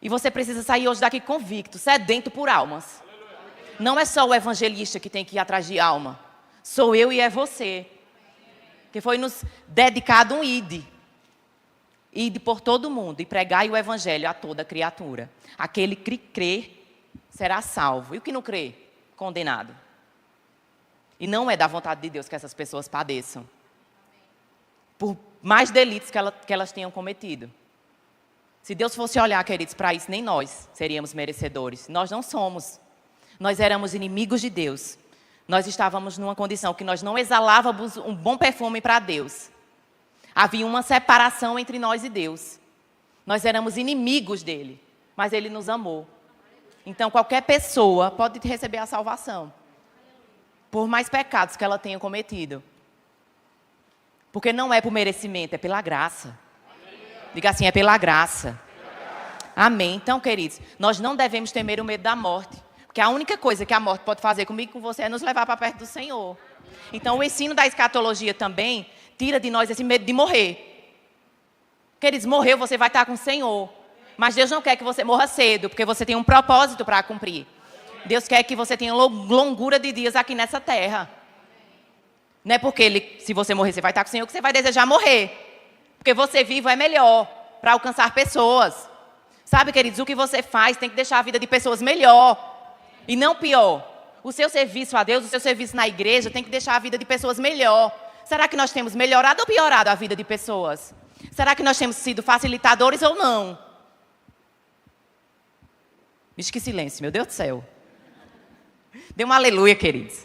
E você precisa sair hoje daqui convicto, sedento por almas. Aleluia. Não é só o evangelista que tem que ir atrás de alma. Sou eu e é você. Que foi nos dedicado um ID. Ide por todo mundo e pregai o Evangelho a toda criatura. Aquele que crê será salvo. E o que não crê? Condenado. E não é da vontade de Deus que essas pessoas padeçam. mais delitos que elas tenham cometido. Se Deus fosse olhar, queridos, para isso, nem nós seríamos merecedores. Nós não somos. Nós éramos inimigos de Deus. Nós estávamos numa condição que nós não exalávamos um bom perfume para Deus. Havia uma separação entre nós e Deus. Nós éramos inimigos dele, mas ele nos amou. Então, qualquer pessoa pode receber a salvação, por mais pecados que ela tenha cometido. Porque não é por merecimento, é pela graça. Diga assim, é pela graça. Amém. Então, queridos, nós não devemos temer o medo da morte. Porque a única coisa que a morte pode fazer comigo e com você é nos levar para perto do Senhor. Então, o ensino da escatologia também tira de nós esse medo de morrer. Queridos, morreu, você vai estar com o Senhor. Mas Deus não quer que você morra cedo, porque você tem um propósito para cumprir. Deus quer que você tenha longura de dias aqui nessa terra. Não é porque se você morrer, você vai estar com o Senhor, que você vai desejar morrer. Porque você vivo é melhor para alcançar pessoas. Sabe, queridos, o que você faz tem que deixar a vida de pessoas melhor. E não pior. O seu serviço a Deus, o seu serviço na igreja tem que deixar a vida de pessoas melhor. Será que nós temos melhorado ou piorado a vida de pessoas? Será que nós temos sido facilitadores ou não? Vixe, que silêncio, meu Deus do céu. Dê um aleluia, queridos.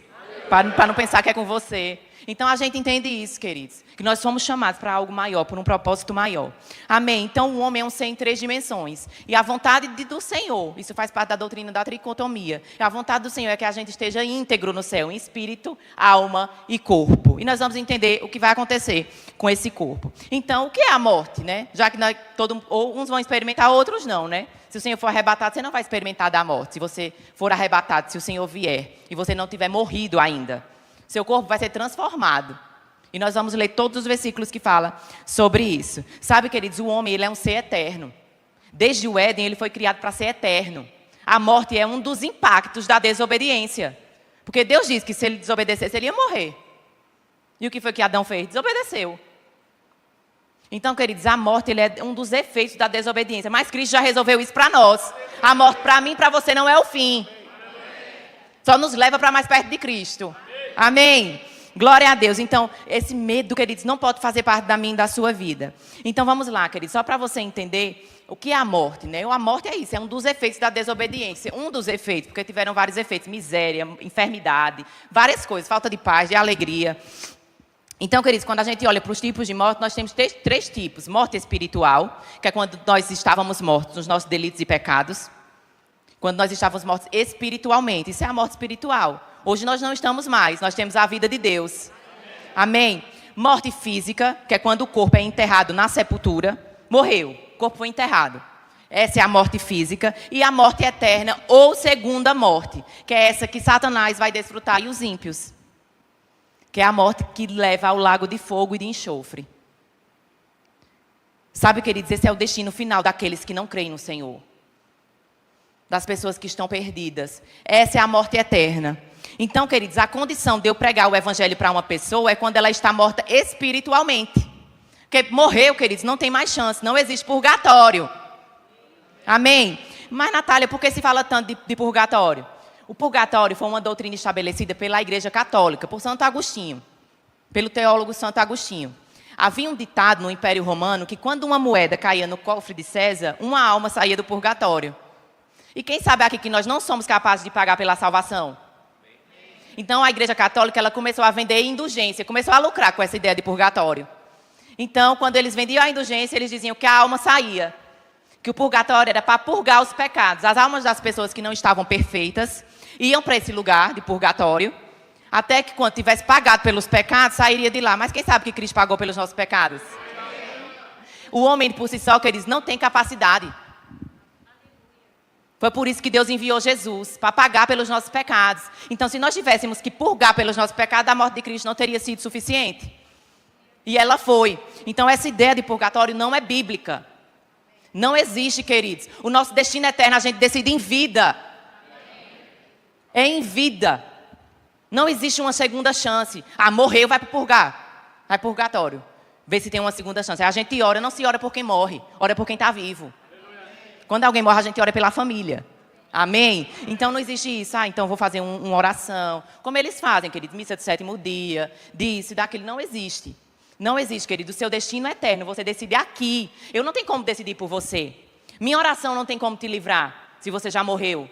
Para não pensar que é com você. Então, a gente entende isso, queridos. Que nós somos chamados para algo maior, por um propósito maior. Amém? Então, o homem é um ser em 3 dimensões. E a vontade do Senhor, isso faz parte da doutrina da tricotomia. A vontade do Senhor é que a gente esteja íntegro no céu, em espírito, alma e corpo. E nós vamos entender o que vai acontecer com esse corpo. Então, o que é a morte, né? Já que uns vão experimentar, outros não, né? Se o Senhor for arrebatado, você não vai experimentar da morte. Se você for arrebatado, se o Senhor vier e você não tiver morrido ainda, seu corpo vai ser transformado. E nós vamos ler todos os versículos que falam sobre isso. Sabe, queridos, o homem ele é um ser eterno. Desde o Éden, ele foi criado para ser eterno. A morte é um dos impactos da desobediência. Porque Deus disse que se ele desobedecesse, ele ia morrer. E o que foi que Adão fez? Desobedeceu. Então, queridos, a morte ele é um dos efeitos da desobediência. Mas Cristo já resolveu isso para nós. A morte para mim e para você não é o fim. Só nos leva para mais perto de Cristo. Amém? Glória a Deus. Então, esse medo, queridos, não pode fazer parte da minha e da sua vida. Então, vamos lá, queridos. Só para você entender o que é a morte, né? A morte é isso, é um dos efeitos da desobediência. Um dos efeitos, porque tiveram vários efeitos. Miséria, enfermidade, várias coisas. Falta de paz, de alegria. Então, queridos, quando a gente olha para os tipos de morte, nós temos 3 tipos. Morte espiritual, que é quando nós estávamos mortos nos nossos delitos e pecados. Quando nós estávamos mortos espiritualmente. Isso é a morte espiritual. Hoje nós não estamos mais, nós temos a vida de Deus. Amém? Morte física, que é quando o corpo é enterrado na sepultura. Morreu, o corpo foi enterrado. Essa é a morte física. E a morte eterna, ou segunda morte, que é essa que Satanás vai desfrutar e os ímpios. Que é a morte que leva ao lago de fogo e de enxofre. Sabe, queridos, esse é o destino final daqueles que não creem no Senhor. Das pessoas que estão perdidas. Essa é a morte eterna. Então, queridos, a condição de eu pregar o evangelho para uma pessoa é quando ela está morta espiritualmente. Porque morreu, queridos, não tem mais chance, não existe purgatório. Amém? Mas, Natália, por que se fala tanto de purgatório? O purgatório foi uma doutrina estabelecida pela Igreja Católica, por Santo Agostinho, pelo teólogo Santo Agostinho. Havia um ditado no Império Romano que quando uma moeda caía no cofre de César, uma alma saía do purgatório. E quem sabe aqui que nós não somos capazes de pagar pela salvação? Então, a Igreja Católica ela começou a vender indulgência, começou a lucrar com essa ideia de purgatório. Então, quando eles vendiam a indulgência, eles diziam que a alma saía. Que o purgatório era para purgar os pecados. As almas das pessoas que não estavam perfeitas iam para esse lugar de purgatório, até que quando tivesse pagado pelos pecados, sairia de lá. Mas quem sabe que Cristo pagou pelos nossos pecados? O homem, por si só, queridos, não tem capacidade. Foi por isso que Deus enviou Jesus, para pagar pelos nossos pecados. Então, se nós tivéssemos que purgar pelos nossos pecados, a morte de Cristo não teria sido suficiente. E ela foi. Então, essa ideia de purgatório não é bíblica. Não existe, queridos. O nosso destino eterno a gente decide em vida. É em vida. Não existe uma segunda chance. Ah, morreu, vai para purgar. Vai para purgatório. Vê se tem uma segunda chance. A gente ora, não se ora por quem morre. Ora por quem está vivo. Quando alguém morre, a gente ora pela família. Amém? Então não existe isso. Ah, então vou fazer uma oração. Como eles fazem, queridos. Missa do 7º dia. Disso, daquilo. Não existe. Não existe, querido. O seu destino é eterno. Você decide aqui. Eu não tenho como decidir por você. Minha oração não tem como te livrar, se você já morreu,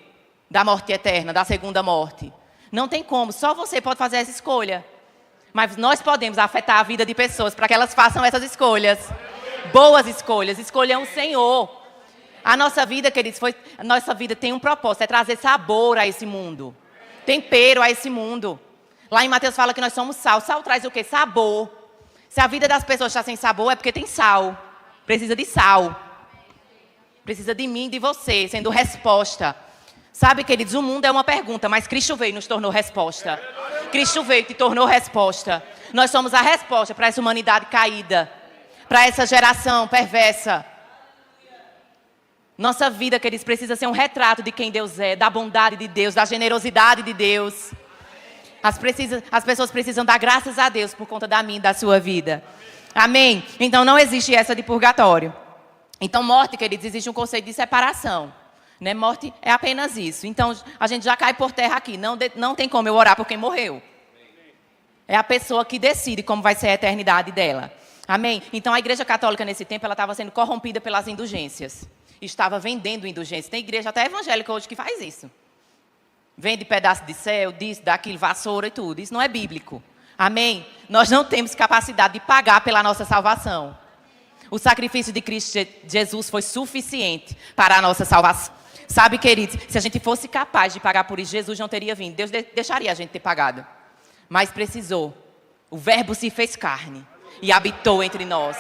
da morte eterna, da segunda morte. Não tem como. Só você pode fazer essa escolha. Mas nós podemos afetar a vida de pessoas para que elas façam essas escolhas. Boas escolhas. Escolham o Senhor. A nossa vida, queridos, a nossa vida tem um propósito. É trazer sabor a esse mundo. Tempero a esse mundo. Lá em Mateus fala que nós somos sal. Sal traz o quê? Sabor. Se a vida das pessoas está sem sabor, é porque tem sal. Precisa de sal. Precisa de mim e de você, sendo resposta. Sabe, queridos, o mundo é uma pergunta, mas Cristo veio e nos tornou resposta. Cristo veio e te tornou resposta. Nós somos a resposta para essa humanidade caída. Para essa geração perversa. Nossa vida, queridos, precisa ser um retrato de quem Deus é, da bondade de Deus, da generosidade de Deus. As pessoas precisam dar graças a Deus por conta da minha e da sua vida. Amém? Então não existe essa de purgatório. Então morte, queridos, existe um conceito de separação. Né? Morte é apenas isso. Então a gente já cai por terra aqui. Não tem como eu orar por quem morreu. É a pessoa que decide como vai ser a eternidade dela. Amém? Então a igreja católica nesse tempo, ela estava sendo corrompida pelas indulgências. Estava vendendo indulgências. Tem igreja até evangélica hoje que faz isso. Vende pedaço de céu, disso, daquilo, vassoura e tudo. Isso não é bíblico. Amém? Nós não temos capacidade de pagar pela nossa salvação. O sacrifício de Cristo Jesus foi suficiente para a nossa salvação. Sabe, queridos, se a gente fosse capaz de pagar por isso, Jesus não teria vindo. Deus deixaria a gente ter pagado. Mas precisou. O verbo se fez carne e habitou entre nós.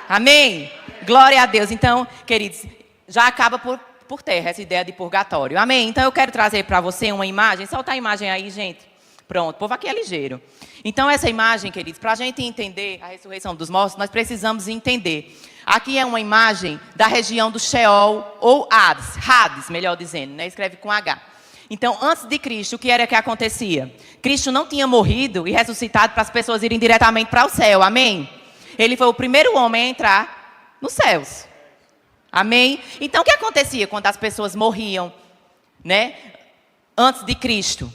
Amém? Glória a Deus. Então, queridos, já acaba por terra essa ideia de purgatório. Amém? Então eu quero trazer para você uma imagem. Solta a imagem aí, gente. Pronto, o povo aqui é ligeiro. Então essa imagem, queridos, para a gente entender a ressurreição dos mortos, nós precisamos entender. Aqui é uma imagem da região do Sheol ou Hades, melhor dizendo, né? Escreve com H. Então, antes de Cristo, o que era que acontecia? Cristo não tinha morrido e ressuscitado para as pessoas irem diretamente para o céu, amém? Ele foi o primeiro homem a entrar nos céus. Amém? Então, o que acontecia quando as pessoas morriam, né? Antes de Cristo?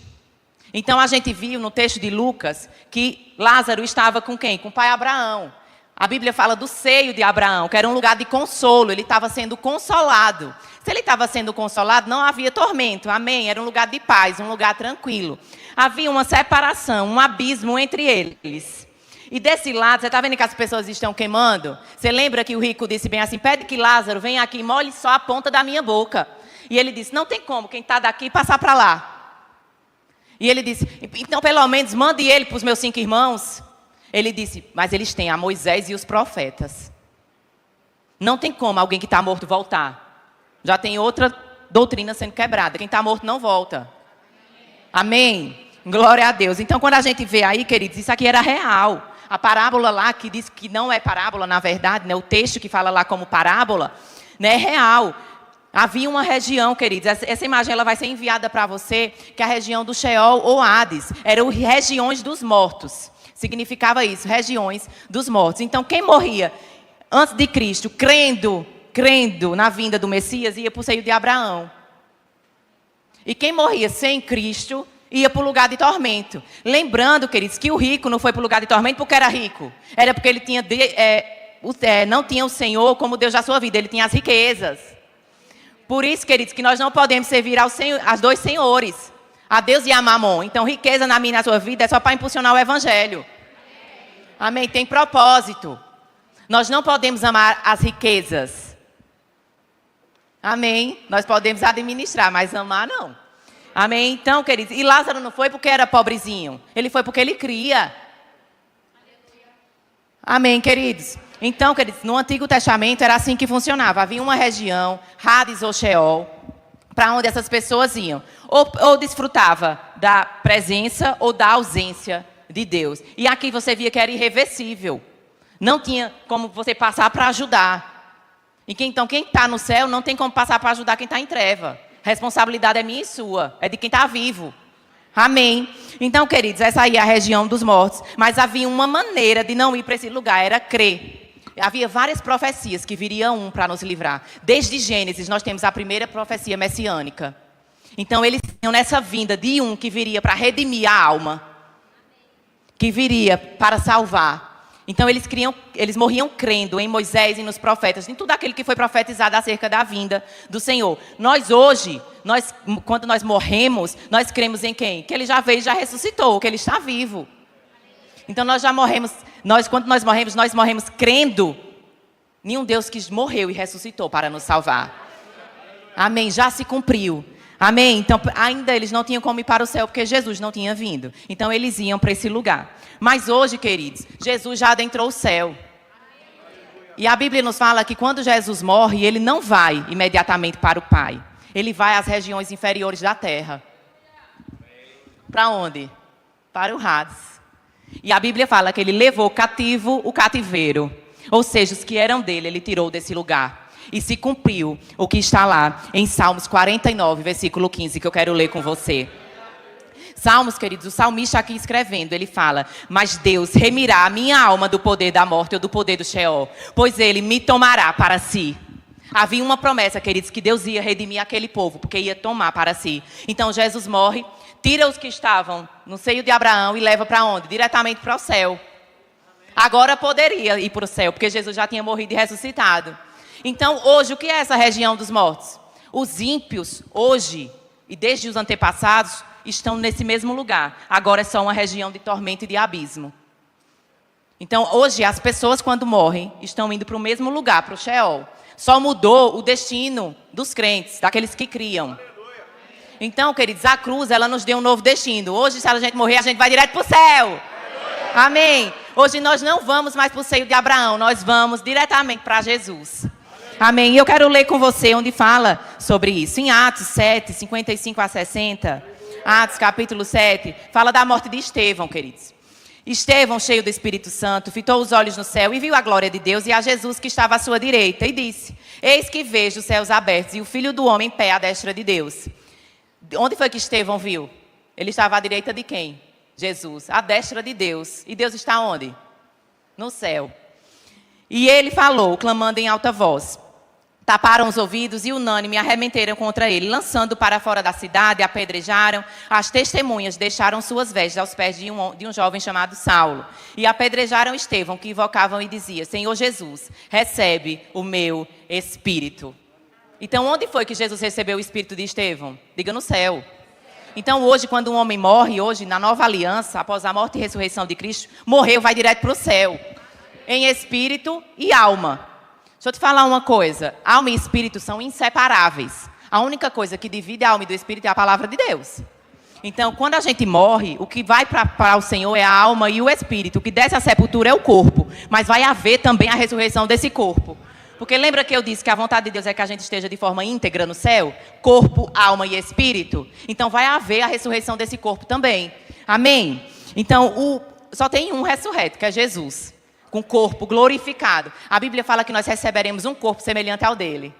Então, a gente viu no texto de Lucas que Lázaro estava com quem? Com o pai Abraão. A Bíblia fala do seio de Abraão, que era um lugar de consolo. Ele estava sendo consolado. Se ele estava sendo consolado, não havia tormento. Amém? Era um lugar de paz, um lugar tranquilo. Havia uma separação, um abismo entre eles. E desse lado, você está vendo que as pessoas estão queimando? Você lembra que o rico disse bem assim, pede que Lázaro venha aqui e molhe só a ponta da minha boca. E ele disse, não tem como, quem está daqui passar para lá. E ele disse, então pelo menos mande ele para os meus 5 irmãos. Ele disse, mas eles têm a Moisés e os profetas. Não tem como alguém que está morto voltar. Já tem outra doutrina sendo quebrada. Quem está morto não volta. Amém? Glória a Deus. Então quando a gente vê aí, queridos, isso aqui era real. A parábola lá, que diz que não é parábola, na verdade, né? O texto que fala lá como parábola, né? É real. Havia uma região, queridos, essa imagem ela vai ser enviada para você, que é a região do Sheol ou Hades. Eram regiões dos mortos. Significava isso, regiões dos mortos. Então, quem morria antes de Cristo, crendo na vinda do Messias, ia para o seio de Abraão. E quem morria sem Cristo, ia para o lugar de tormento. Lembrando, queridos, que o rico não foi para o lugar de tormento porque era rico. Era porque ele tinha não tinha o Senhor como Deus da sua vida. Ele tinha as riquezas. Por isso, queridos, que nós não podemos servir aos dois senhores. A Deus e a Mamon. Então, riqueza na minha e na sua vida é só para impulsionar o evangelho. Amém? Tem propósito. Nós não podemos amar as riquezas. Amém? Nós podemos administrar, mas amar não. Amém? Então, queridos, e Lázaro não foi porque era pobrezinho. Ele foi porque ele cria. Amém, queridos? Então, queridos, no Antigo Testamento era assim que funcionava. Havia uma região, Hades ou Sheol, para onde essas pessoas iam. Ou desfrutava da presença ou da ausência de Deus. E aqui você via que era irreversível. Não tinha como você passar para ajudar. Então, quem está no céu não tem como passar para ajudar quem está em treva. Responsabilidade é minha e sua. É de quem está vivo. Amém? Então, queridos, essa aí é a região dos mortos. Mas havia uma maneira de não ir para esse lugar, era crer. Havia várias profecias que viria um para nos livrar. Desde Gênesis, nós temos a primeira profecia messiânica. Então, eles tinham nessa vinda de um que viria para redimir a alma. Que viria para salvar. Então eles morriam crendo em Moisés e nos profetas, em tudo aquilo que foi profetizado acerca da vinda do Senhor. Nós hoje, quando nós morremos, nós cremos em quem? Que Ele já veio e já ressuscitou, que Ele está vivo. Então nós já morremos, quando nós morremos crendo em um Deus que morreu e ressuscitou para nos salvar. Amém, já se cumpriu. Amém? Então, ainda eles não tinham como ir para o céu, porque Jesus não tinha vindo. Então, eles iam para esse lugar. Mas hoje, queridos, Jesus já adentrou o céu. E a Bíblia nos fala que quando Jesus morre, Ele não vai imediatamente para o Pai. Ele vai às regiões inferiores da terra. Para onde? Para o Hades. E a Bíblia fala que Ele levou cativo o cativeiro. Ou seja, os que eram dele, Ele tirou desse lugar. E se cumpriu o que está lá em Salmos 49, versículo 15, que eu quero ler com você. Salmos, queridos, o salmista aqui escrevendo, ele fala: mas Deus remirá a minha alma do poder da morte ou do poder do Sheol, pois Ele me tomará para si. Havia uma promessa, queridos, que Deus ia redimir aquele povo, porque ia tomar para si. Então Jesus morre, tira os que estavam no seio de Abraão e leva para onde? Diretamente para o céu. Agora poderia ir para o céu, porque Jesus já tinha morrido e ressuscitado. Então, hoje, o que é essa região dos mortos? Os ímpios, hoje, e desde os antepassados, estão nesse mesmo lugar. Agora é só uma região de tormento e de abismo. Então, hoje, as pessoas, quando morrem, estão indo para o mesmo lugar, para o Sheol. Só mudou o destino dos crentes, daqueles que criam. Então, queridos, a cruz, ela nos deu um novo destino. Hoje, se a gente morrer, a gente vai direto para o céu. Amém. Hoje, nós não vamos mais para o seio de Abraão, nós vamos diretamente para Jesus. Amém. E eu quero ler com você onde fala sobre isso. Em Atos 7, 55 a 60. Atos capítulo 7. Fala da morte de Estevão, queridos. Estevão, cheio do Espírito Santo, fitou os olhos no céu e viu a glória de Deus e a Jesus que estava à sua direita. E disse: eis que vejo os céus abertos e o Filho do Homem em pé à destra de Deus. Onde foi que Estevão viu? Ele estava à direita de quem? Jesus. À destra de Deus. E Deus está onde? No céu. E ele falou, clamando em alta voz. Taparam os ouvidos e unânime arremeteram contra ele, lançando para fora da cidade, apedrejaram. As testemunhas deixaram suas vestes aos pés de um jovem chamado Saulo. E apedrejaram Estevão, que invocavam e dizia: Senhor Jesus, recebe o meu espírito. Então, onde foi que Jesus recebeu o espírito de Estevão? Diga: no céu. Então, hoje, quando um homem morre, hoje, na nova aliança, após a morte e ressurreição de Cristo, morreu, vai direto para o céu. Em espírito e alma. Deixa eu te falar uma coisa. Alma e espírito são inseparáveis. A única coisa que divide a alma e do espírito é a palavra de Deus. Então, quando a gente morre, o que vai para o Senhor é a alma e o espírito. O que desce à sepultura é o corpo. Mas vai haver também a ressurreição desse corpo. Porque lembra que eu disse que a vontade de Deus é que a gente esteja de forma íntegra no céu? Corpo, alma e espírito. Então, vai haver a ressurreição desse corpo também. Amém? Então, só tem um ressurreto, que é Jesus. Com corpo glorificado. A Bíblia fala que nós receberemos um corpo semelhante ao dele.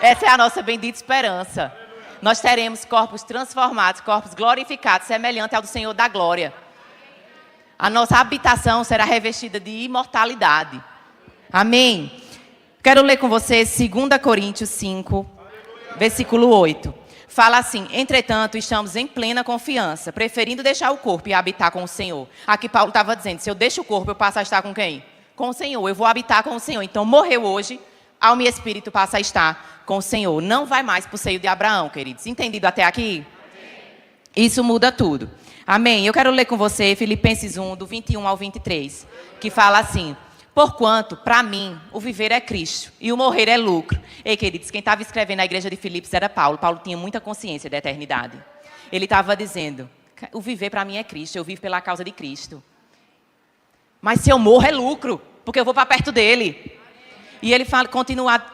Essa é a nossa bendita esperança. Nós teremos corpos transformados, corpos glorificados, semelhante ao do Senhor da glória. A nossa habitação será revestida de imortalidade. Amém? Quero ler com você 2 Coríntios 5, versículo 8. Fala assim: entretanto, estamos em plena confiança, preferindo deixar o corpo e habitar com o Senhor. Aqui Paulo estava dizendo, se eu deixo o corpo, eu passo a estar com quem? Com o Senhor, eu vou habitar com o Senhor. Então, morreu hoje, alma e espírito passa a estar com o Senhor. Não vai mais para o seio de Abraão, queridos. Entendido até aqui? Isso muda tudo. Amém? Eu quero ler com você Filipenses 1, do 21 ao 23, que fala assim: porquanto, para mim, o viver é Cristo e o morrer é lucro. Ei, queridos, quem estava escrevendo na igreja de Filipos era Paulo. Paulo tinha muita consciência da eternidade. Ele estava dizendo, o viver para mim é Cristo, eu vivo pela causa de Cristo. Mas se eu morro é lucro, porque eu vou para perto dele. E ele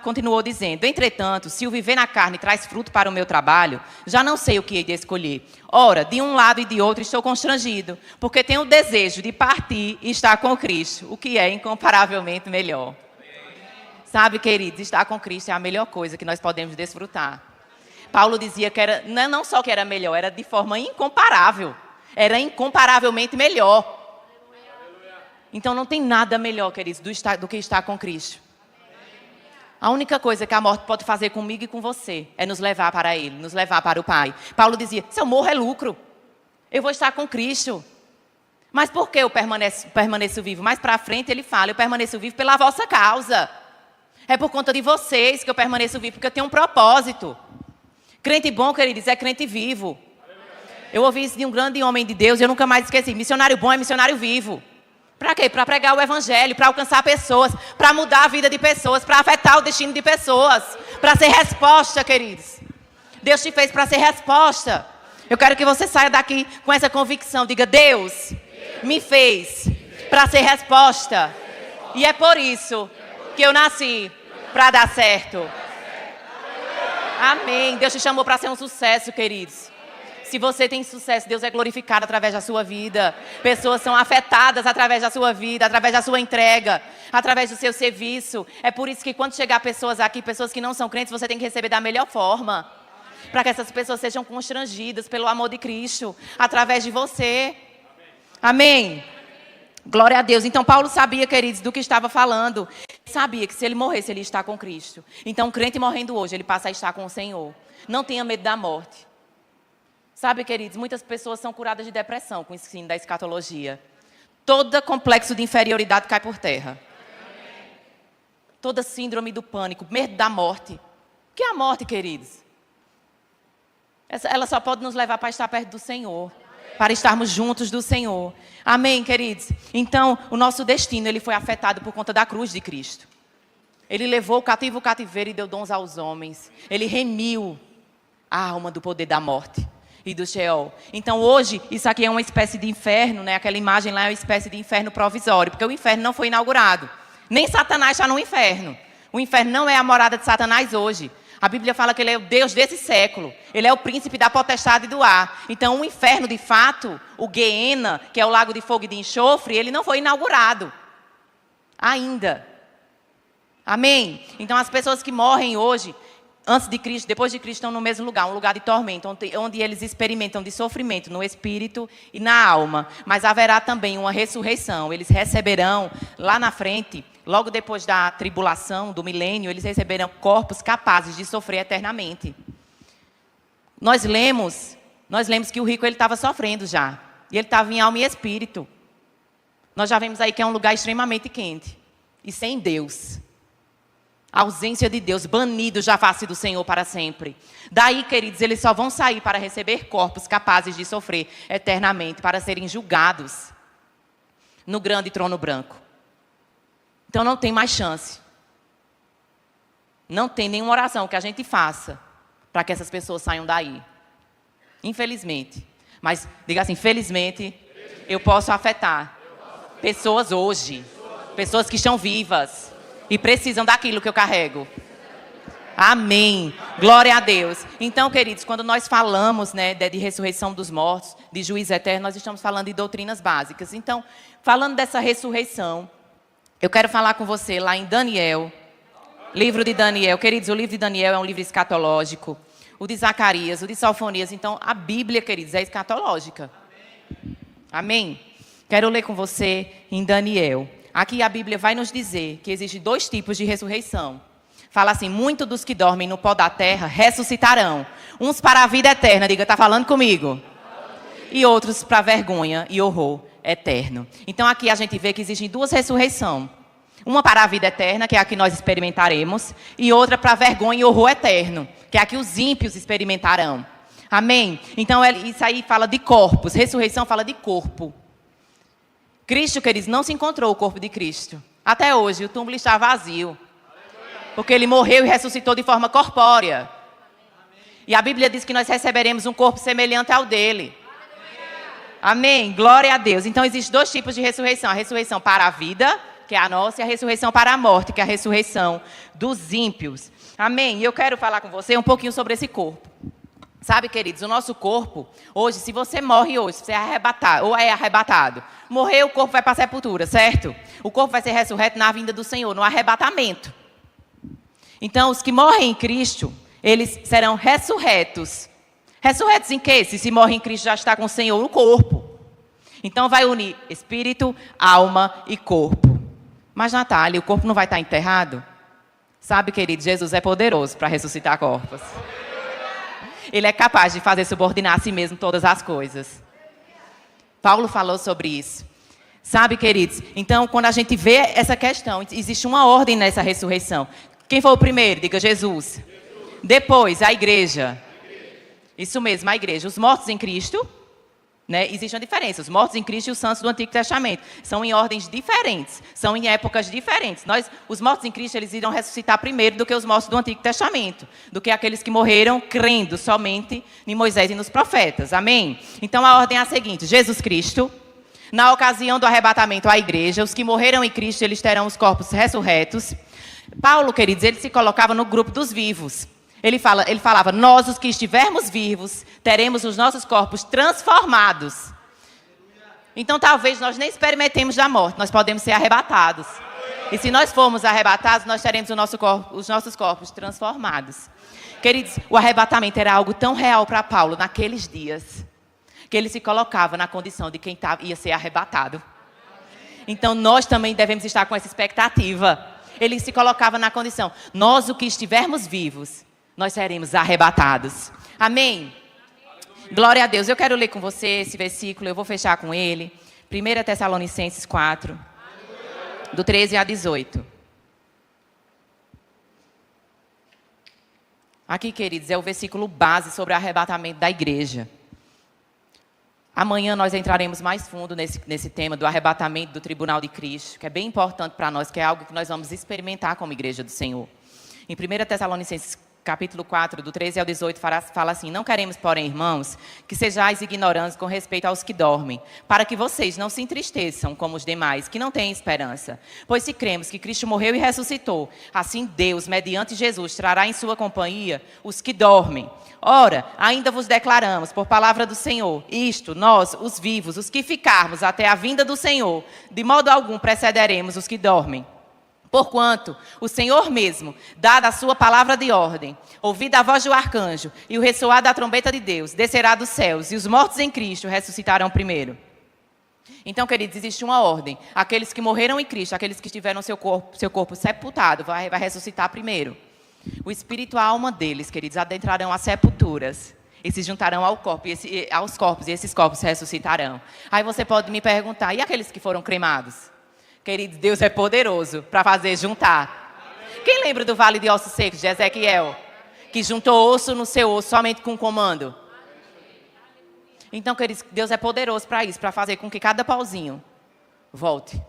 continuou dizendo: entretanto, se o viver na carne traz fruto para o meu trabalho, já não sei o que hei de escolher. Ora, de um lado e de outro estou constrangido, porque tenho o desejo de partir e estar com Cristo, o que é incomparavelmente melhor. Sabe, queridos, estar com Cristo é a melhor coisa que nós podemos desfrutar. Paulo dizia que era, não só que era melhor, era de forma incomparável. Era incomparavelmente melhor. Então não tem nada melhor, queridos, do que estar com Cristo. A única coisa que a morte pode fazer comigo e com você é nos levar para Ele, nos levar para o Pai. Paulo dizia, se eu morro é lucro. Eu vou estar com Cristo. Mas por que eu permaneço vivo? Mais para frente ele fala, eu permaneço vivo pela vossa causa. É por conta de vocês que eu permaneço vivo, porque eu tenho um propósito. Crente bom, queridos, é crente vivo. Eu ouvi isso de um grande homem de Deus e eu nunca mais esqueci. Missionário bom é missionário vivo. Para quê? Para pregar o evangelho, para alcançar pessoas, para mudar a vida de pessoas, para afetar o destino de pessoas, para ser resposta, queridos. Deus te fez para ser resposta. Eu quero que você saia daqui com essa convicção. Diga, Deus me fez para ser resposta. E é por isso que eu nasci para dar certo. Amém. Deus te chamou para ser um sucesso, queridos. Se você tem sucesso, Deus é glorificado através da sua vida. Pessoas são afetadas através da sua vida, através da sua entrega, através do seu serviço. É por isso que quando chegar pessoas aqui, pessoas que não são crentes, você tem que receber da melhor forma. Para que essas pessoas sejam constrangidas pelo amor de Cristo, através de você. Amém. Glória a Deus. Então Paulo sabia, queridos, do que estava falando. Sabia que se ele morresse, ele ia estar com Cristo. Então, o crente morrendo hoje, ele passa a estar com o Senhor. Não tenha medo da morte. Sabe, queridos, muitas pessoas são curadas de depressão com o ensino da escatologia. Todo complexo de inferioridade cai por terra. Toda síndrome do pânico, medo da morte. O que é a morte, queridos? Ela só pode nos levar para estar perto do Senhor. Para estarmos juntos do Senhor. Amém, queridos? Então, o nosso destino, ele foi afetado por conta da cruz de Cristo. Ele levou o cativo o cativeiro e deu dons aos homens. Ele remiu a alma do poder da morte e do Sheol. Então, hoje, isso aqui é uma espécie de inferno, né? Aquela imagem lá é uma espécie de inferno provisório, porque o inferno não foi inaugurado. Nem Satanás está no inferno. O inferno não é a morada de Satanás hoje. A Bíblia fala que ele é o Deus desse século. Ele é o príncipe da potestade do ar. Então, o inferno, de fato, o Guiena, que é o lago de fogo e de enxofre, ele não foi inaugurado. Ainda. Amém? Então, as pessoas que morrem hoje, antes de Cristo, depois de Cristo, estão no mesmo lugar, um lugar de tormento, onde eles experimentam de sofrimento no espírito e na alma. Mas haverá também uma ressurreição. Eles receberão, lá na frente, logo depois da tribulação, do milênio, eles receberão corpos capazes de sofrer eternamente. Nós lemos que o rico ele estava sofrendo já. E ele estava em alma e espírito. Nós já vemos aí que é um lugar extremamente quente. E sem Deus. A ausência de Deus, banido já face do Senhor para sempre. Daí, queridos, eles só vão sair para receber corpos capazes de sofrer eternamente, para serem julgados no grande trono branco. Então não tem mais chance. Não tem nenhuma oração que a gente faça para que essas pessoas saiam daí. Infelizmente. Mas, diga assim, felizmente, eu posso afetar pessoas hoje. Pessoas que estão vivas e precisam daquilo que eu carrego. Amém. Glória a Deus. Então, queridos, quando nós falamos, né, de ressurreição dos mortos, de juízo eterno, nós estamos falando de doutrinas básicas. Então, falando dessa ressurreição, eu quero falar com você lá em Daniel, livro de Daniel. Queridos, o livro de Daniel é um livro escatológico. O de Zacarias, o de Sofonias. Então, a Bíblia, queridos, é escatológica. Amém? Quero ler com você em Daniel. Aqui a Bíblia vai nos dizer que existem dois tipos de ressurreição. Fala assim, muitos dos que dormem no pó da terra ressuscitarão. Uns para a vida eterna, diga, está falando comigo? E outros para vergonha e horror eterno. Então aqui a gente vê que existem duas ressurreições. Uma para a vida eterna, que é a que nós experimentaremos. E outra para vergonha e horror eterno, que é a que os ímpios experimentarão. Amém? Então isso aí fala de corpos. Ressurreição fala de corpo. Cristo, queridos, não se encontrou o corpo de Cristo. Até hoje, o túmulo está vazio. Porque ele morreu e ressuscitou de forma corpórea. E a Bíblia diz que nós receberemos um corpo semelhante ao dele. Amém? Glória a Deus. Então, existem dois tipos de ressurreição. A ressurreição para a vida, que é a nossa, e a ressurreição para a morte, que é a ressurreição dos ímpios. Amém? E eu quero falar com você um pouquinho sobre esse corpo. Sabe, queridos, o nosso corpo, hoje, se você morre hoje, se você é arrebatado, ou é arrebatado, morrer, o corpo vai para a sepultura, certo? O corpo vai ser ressurreto na vinda do Senhor, no arrebatamento. Então, os que morrem em Cristo, eles serão ressurretos. Ressurretos em quê? Se morre em Cristo, já está com o Senhor no corpo. Então, vai unir espírito, alma e corpo. Mas, Natália, o corpo não vai estar enterrado? Sabe, querido, Jesus é poderoso para ressuscitar corpos. Ele é capaz de fazer subordinar a si mesmo todas as coisas. Paulo falou sobre isso. Sabe, queridos? Então, quando a gente vê essa questão, existe uma ordem nessa ressurreição. Quem foi o primeiro? Diga Jesus. Depois, a igreja. Isso mesmo, a igreja. Os mortos em Cristo, né? Existe uma diferença. Os mortos em Cristo e os santos do Antigo Testamento são em ordens diferentes, são em épocas diferentes. Os mortos em Cristo, eles irão ressuscitar primeiro do que os mortos do Antigo Testamento, do que aqueles que morreram crendo somente em Moisés e nos profetas. Amém? Então, a ordem é a seguinte: Jesus Cristo. Na ocasião do arrebatamento à igreja, os que morreram em Cristo, eles terão os corpos ressurretos. Paulo, queridos, ele se colocava no grupo dos vivos. Ele falava, nós, os que estivermos vivos, teremos os nossos corpos transformados. Então, talvez nós nem experimentemos da morte, nós podemos ser arrebatados. E se nós formos arrebatados, nós teremos os nossos corpos transformados. Queridos, o arrebatamento era algo tão real para Paulo naqueles dias, que ele se colocava na condição de quem ia ser arrebatado. Então, nós também devemos estar com essa expectativa. Ele se colocava na condição, nós, o que estivermos vivos, nós seremos arrebatados. Amém? Glória a Deus. Eu quero ler com você esse versículo, eu vou fechar com ele. 1 Tessalonicenses 4, do 13 a 18. Aqui, queridos, é o versículo base sobre o arrebatamento da igreja. Amanhã nós entraremos mais fundo nesse tema do arrebatamento do tribunal de Cristo, que é bem importante para nós, que é algo que nós vamos experimentar como igreja do Senhor. Em 1 Tessalonicenses capítulo 4, do 13 ao 18, fala assim, não queremos, porém, irmãos, que sejais ignorantes com respeito aos que dormem, para que vocês não se entristeçam como os demais, que não têm esperança. Pois se cremos que Cristo morreu e ressuscitou, assim Deus, mediante Jesus, trará em sua companhia os que dormem. Ora, ainda vos declaramos, por palavra do Senhor, isto, nós, os vivos, os que ficarmos até a vinda do Senhor, de modo algum precederemos os que dormem. Porquanto o Senhor mesmo, dada a sua palavra de ordem, ouvida a voz do arcanjo e o ressoar da trombeta de Deus, descerá dos céus, e os mortos em Cristo ressuscitarão primeiro. Então, queridos, existe uma ordem. Aqueles que morreram em Cristo, aqueles que tiveram seu corpo sepultado, vai ressuscitar primeiro. O espírito e a alma deles, queridos, adentrarão as sepulturas e se juntarão aos corpos, e esses corpos ressuscitarão. Aí você pode me perguntar, e aqueles que foram cremados? Queridos, Deus é poderoso para fazer juntar. Quem lembra do vale de ossos secos de Ezequiel? Que juntou osso no seu osso somente com um comando. Então, queridos, Deus é poderoso para isso, para fazer com que cada pauzinho volte.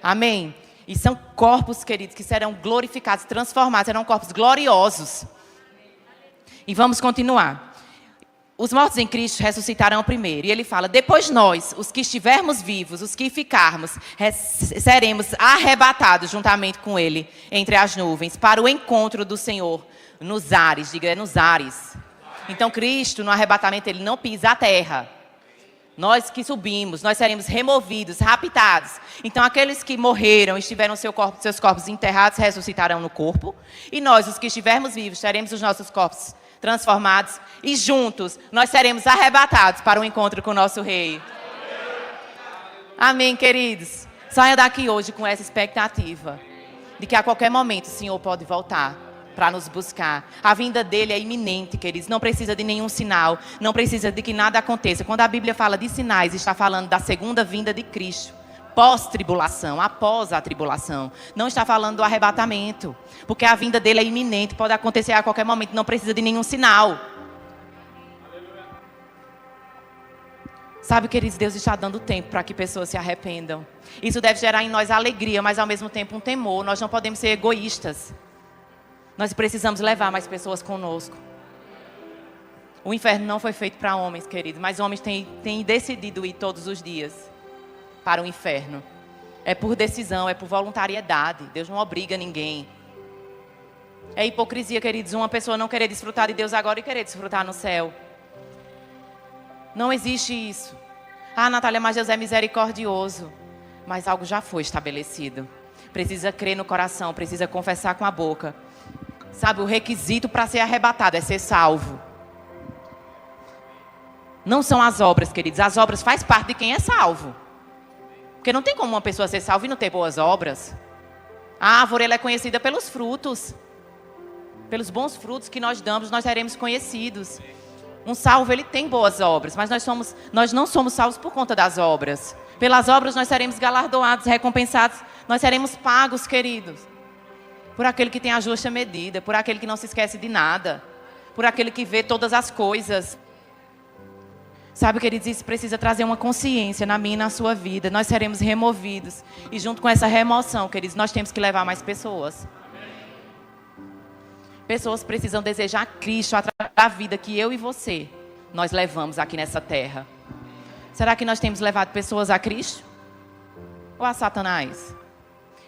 Amém? E são corpos, queridos, que serão glorificados, transformados, serão corpos gloriosos. E vamos continuar. Os mortos em Cristo ressuscitarão primeiro. E ele fala, depois nós, os que estivermos vivos, os que ficarmos, seremos arrebatados juntamente com ele entre as nuvens, para o encontro do Senhor nos ares. Diga, nos ares. Então Cristo, no arrebatamento, ele não pisa a terra. Nós que subimos, nós seremos removidos, raptados. Então aqueles que morreram, estiveram seus corpos enterrados, ressuscitarão no corpo. E nós, os que estivermos vivos, teremos os nossos corpos transformados, e juntos nós seremos arrebatados para o encontro com o nosso Rei. Amém, queridos? Saia daqui hoje com essa expectativa de que a qualquer momento o Senhor pode voltar para nos buscar. A vinda dele é iminente, queridos. Não precisa de nenhum sinal, não precisa de que nada aconteça. Quando a Bíblia fala de sinais, está falando da segunda vinda de Cristo. Pós-tribulação, após a tribulação. Não está falando do arrebatamento. Porque a vinda dele é iminente, pode acontecer a qualquer momento, não precisa de nenhum sinal. Sabe, queridos, Deus está dando tempo para que pessoas se arrependam. Isso deve gerar em nós alegria, mas ao mesmo tempo um temor. Nós não podemos ser egoístas. Nós precisamos levar mais pessoas conosco. O inferno não foi feito para homens, queridos, mas homens têm decidido ir todos os dias para o inferno. É por decisão, é por voluntariedade. Deus não obriga ninguém. É hipocrisia, queridos, uma pessoa não querer desfrutar de Deus agora e querer desfrutar no céu. Não existe isso. Ah, Natália, mas Deus é misericordioso. Mas algo já foi estabelecido. Precisa crer no coração, precisa confessar com a boca. Sabe, o requisito para ser arrebatado é ser salvo. Não são as obras, queridos. As obras faz parte de quem é salvo. Porque não tem como uma pessoa ser salva e não ter boas obras. A árvore ela é conhecida pelos frutos. Pelos bons frutos que nós damos, nós seremos conhecidos. Um salvo, ele tem boas obras, mas nós não somos salvos por conta das obras. Pelas obras nós seremos galardoados, recompensados, nós seremos pagos, queridos. Por aquele que tem a justa medida, por aquele que não se esquece de nada, por aquele que vê todas as coisas. Sabe, queridos, isso precisa trazer uma consciência na minha e na sua vida. Nós seremos removidos. E junto com essa remoção, queridos, nós temos que levar mais pessoas. Pessoas precisam desejar Cristo através da vida que eu e você, nós levamos aqui nessa terra. Será que nós temos levado pessoas a Cristo? Ou a Satanás?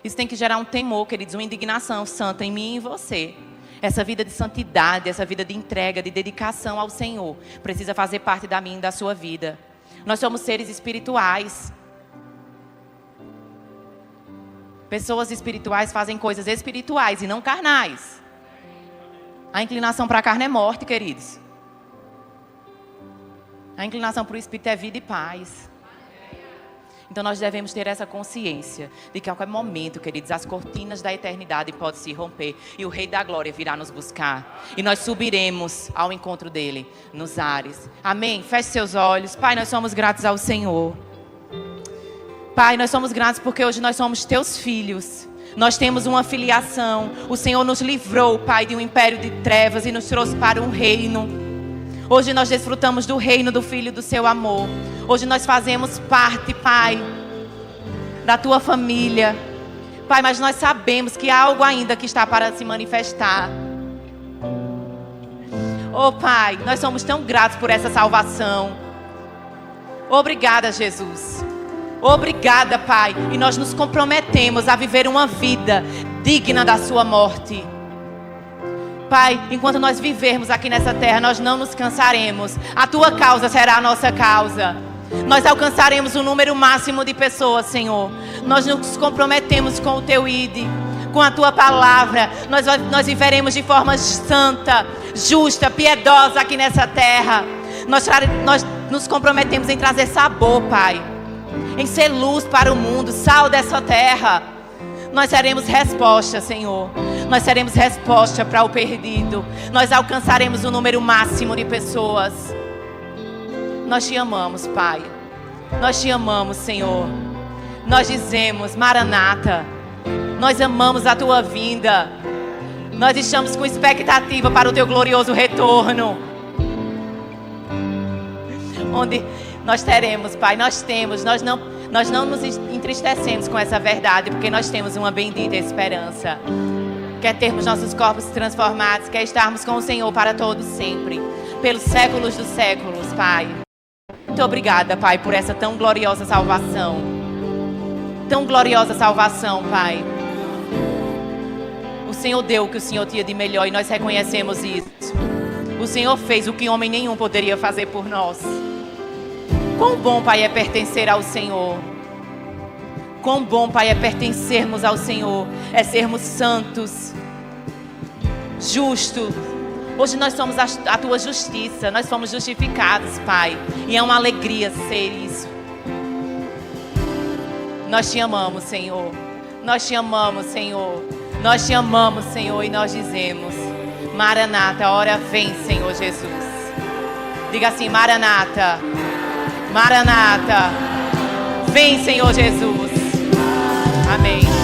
Isso tem que gerar um temor, queridos, uma indignação santa em mim e em você. Essa vida de santidade, essa vida de entrega, de dedicação ao Senhor, precisa fazer parte da minha e da sua vida. Nós somos seres espirituais. Pessoas espirituais fazem coisas espirituais e não carnais. A inclinação para a carne é morte, queridos. A inclinação para o Espírito é vida e paz. Então nós devemos ter essa consciência de que a qualquer momento, queridos, as cortinas da eternidade podem se romper e o Rei da Glória virá nos buscar. E nós subiremos ao encontro dele nos ares. Amém? Feche seus olhos. Pai, nós somos gratos ao Senhor. Pai, nós somos gratos porque hoje nós somos teus filhos. Nós temos uma filiação. O Senhor nos livrou, Pai, de um império de trevas e nos trouxe para um reino. Hoje nós desfrutamos do reino do Filho do seu amor. Hoje nós fazemos parte, Pai, da tua família. Pai, mas nós sabemos que há algo ainda que está para se manifestar. Oh, Pai, nós somos tão gratos por essa salvação. Obrigada, Jesus. Obrigada, Pai. E nós nos comprometemos a viver uma vida digna da sua morte. Pai, enquanto nós vivermos aqui nessa terra, nós não nos cansaremos. A tua causa será a nossa causa. Nós alcançaremos o número máximo de pessoas, Senhor. Nós nos comprometemos com o teu ID, com a tua palavra. Nós viveremos de forma santa, justa, piedosa aqui nessa terra. Nós nos comprometemos em trazer sabor, Pai, em ser luz para o mundo, sal dessa terra. Nós seremos resposta, Senhor. Nós seremos resposta para o perdido. Nós alcançaremos o número máximo de pessoas. Nós te amamos, Pai. Nós te amamos, Senhor. Nós dizemos, Maranata. Nós amamos a tua vinda. Nós estamos com expectativa para o teu glorioso retorno. Onde nós teremos, Pai, nós não nos entristecemos com essa verdade, porque nós temos uma bendita esperança. Quer termos nossos corpos transformados, quer estarmos com o Senhor para todos sempre, pelos séculos dos séculos, Pai. Muito obrigada, Pai, por essa tão gloriosa salvação. Tão gloriosa salvação, Pai. O Senhor deu o que o Senhor tinha de melhor e nós reconhecemos isso. O Senhor fez o que homem nenhum poderia fazer por nós. Quão bom, Pai, é pertencer ao Senhor. Quão bom, Pai, é pertencermos ao Senhor. É sermos santos, justos. Hoje nós somos a tua justiça. Nós fomos justificados, Pai. E é uma alegria ser isso. Nós te amamos, Senhor. Nós te amamos, Senhor. Nós te amamos, Senhor. E nós dizemos, Maranata, a hora vem, Senhor Jesus. Diga assim, Maranata. Maranata. Vem, Senhor Jesus. Amém.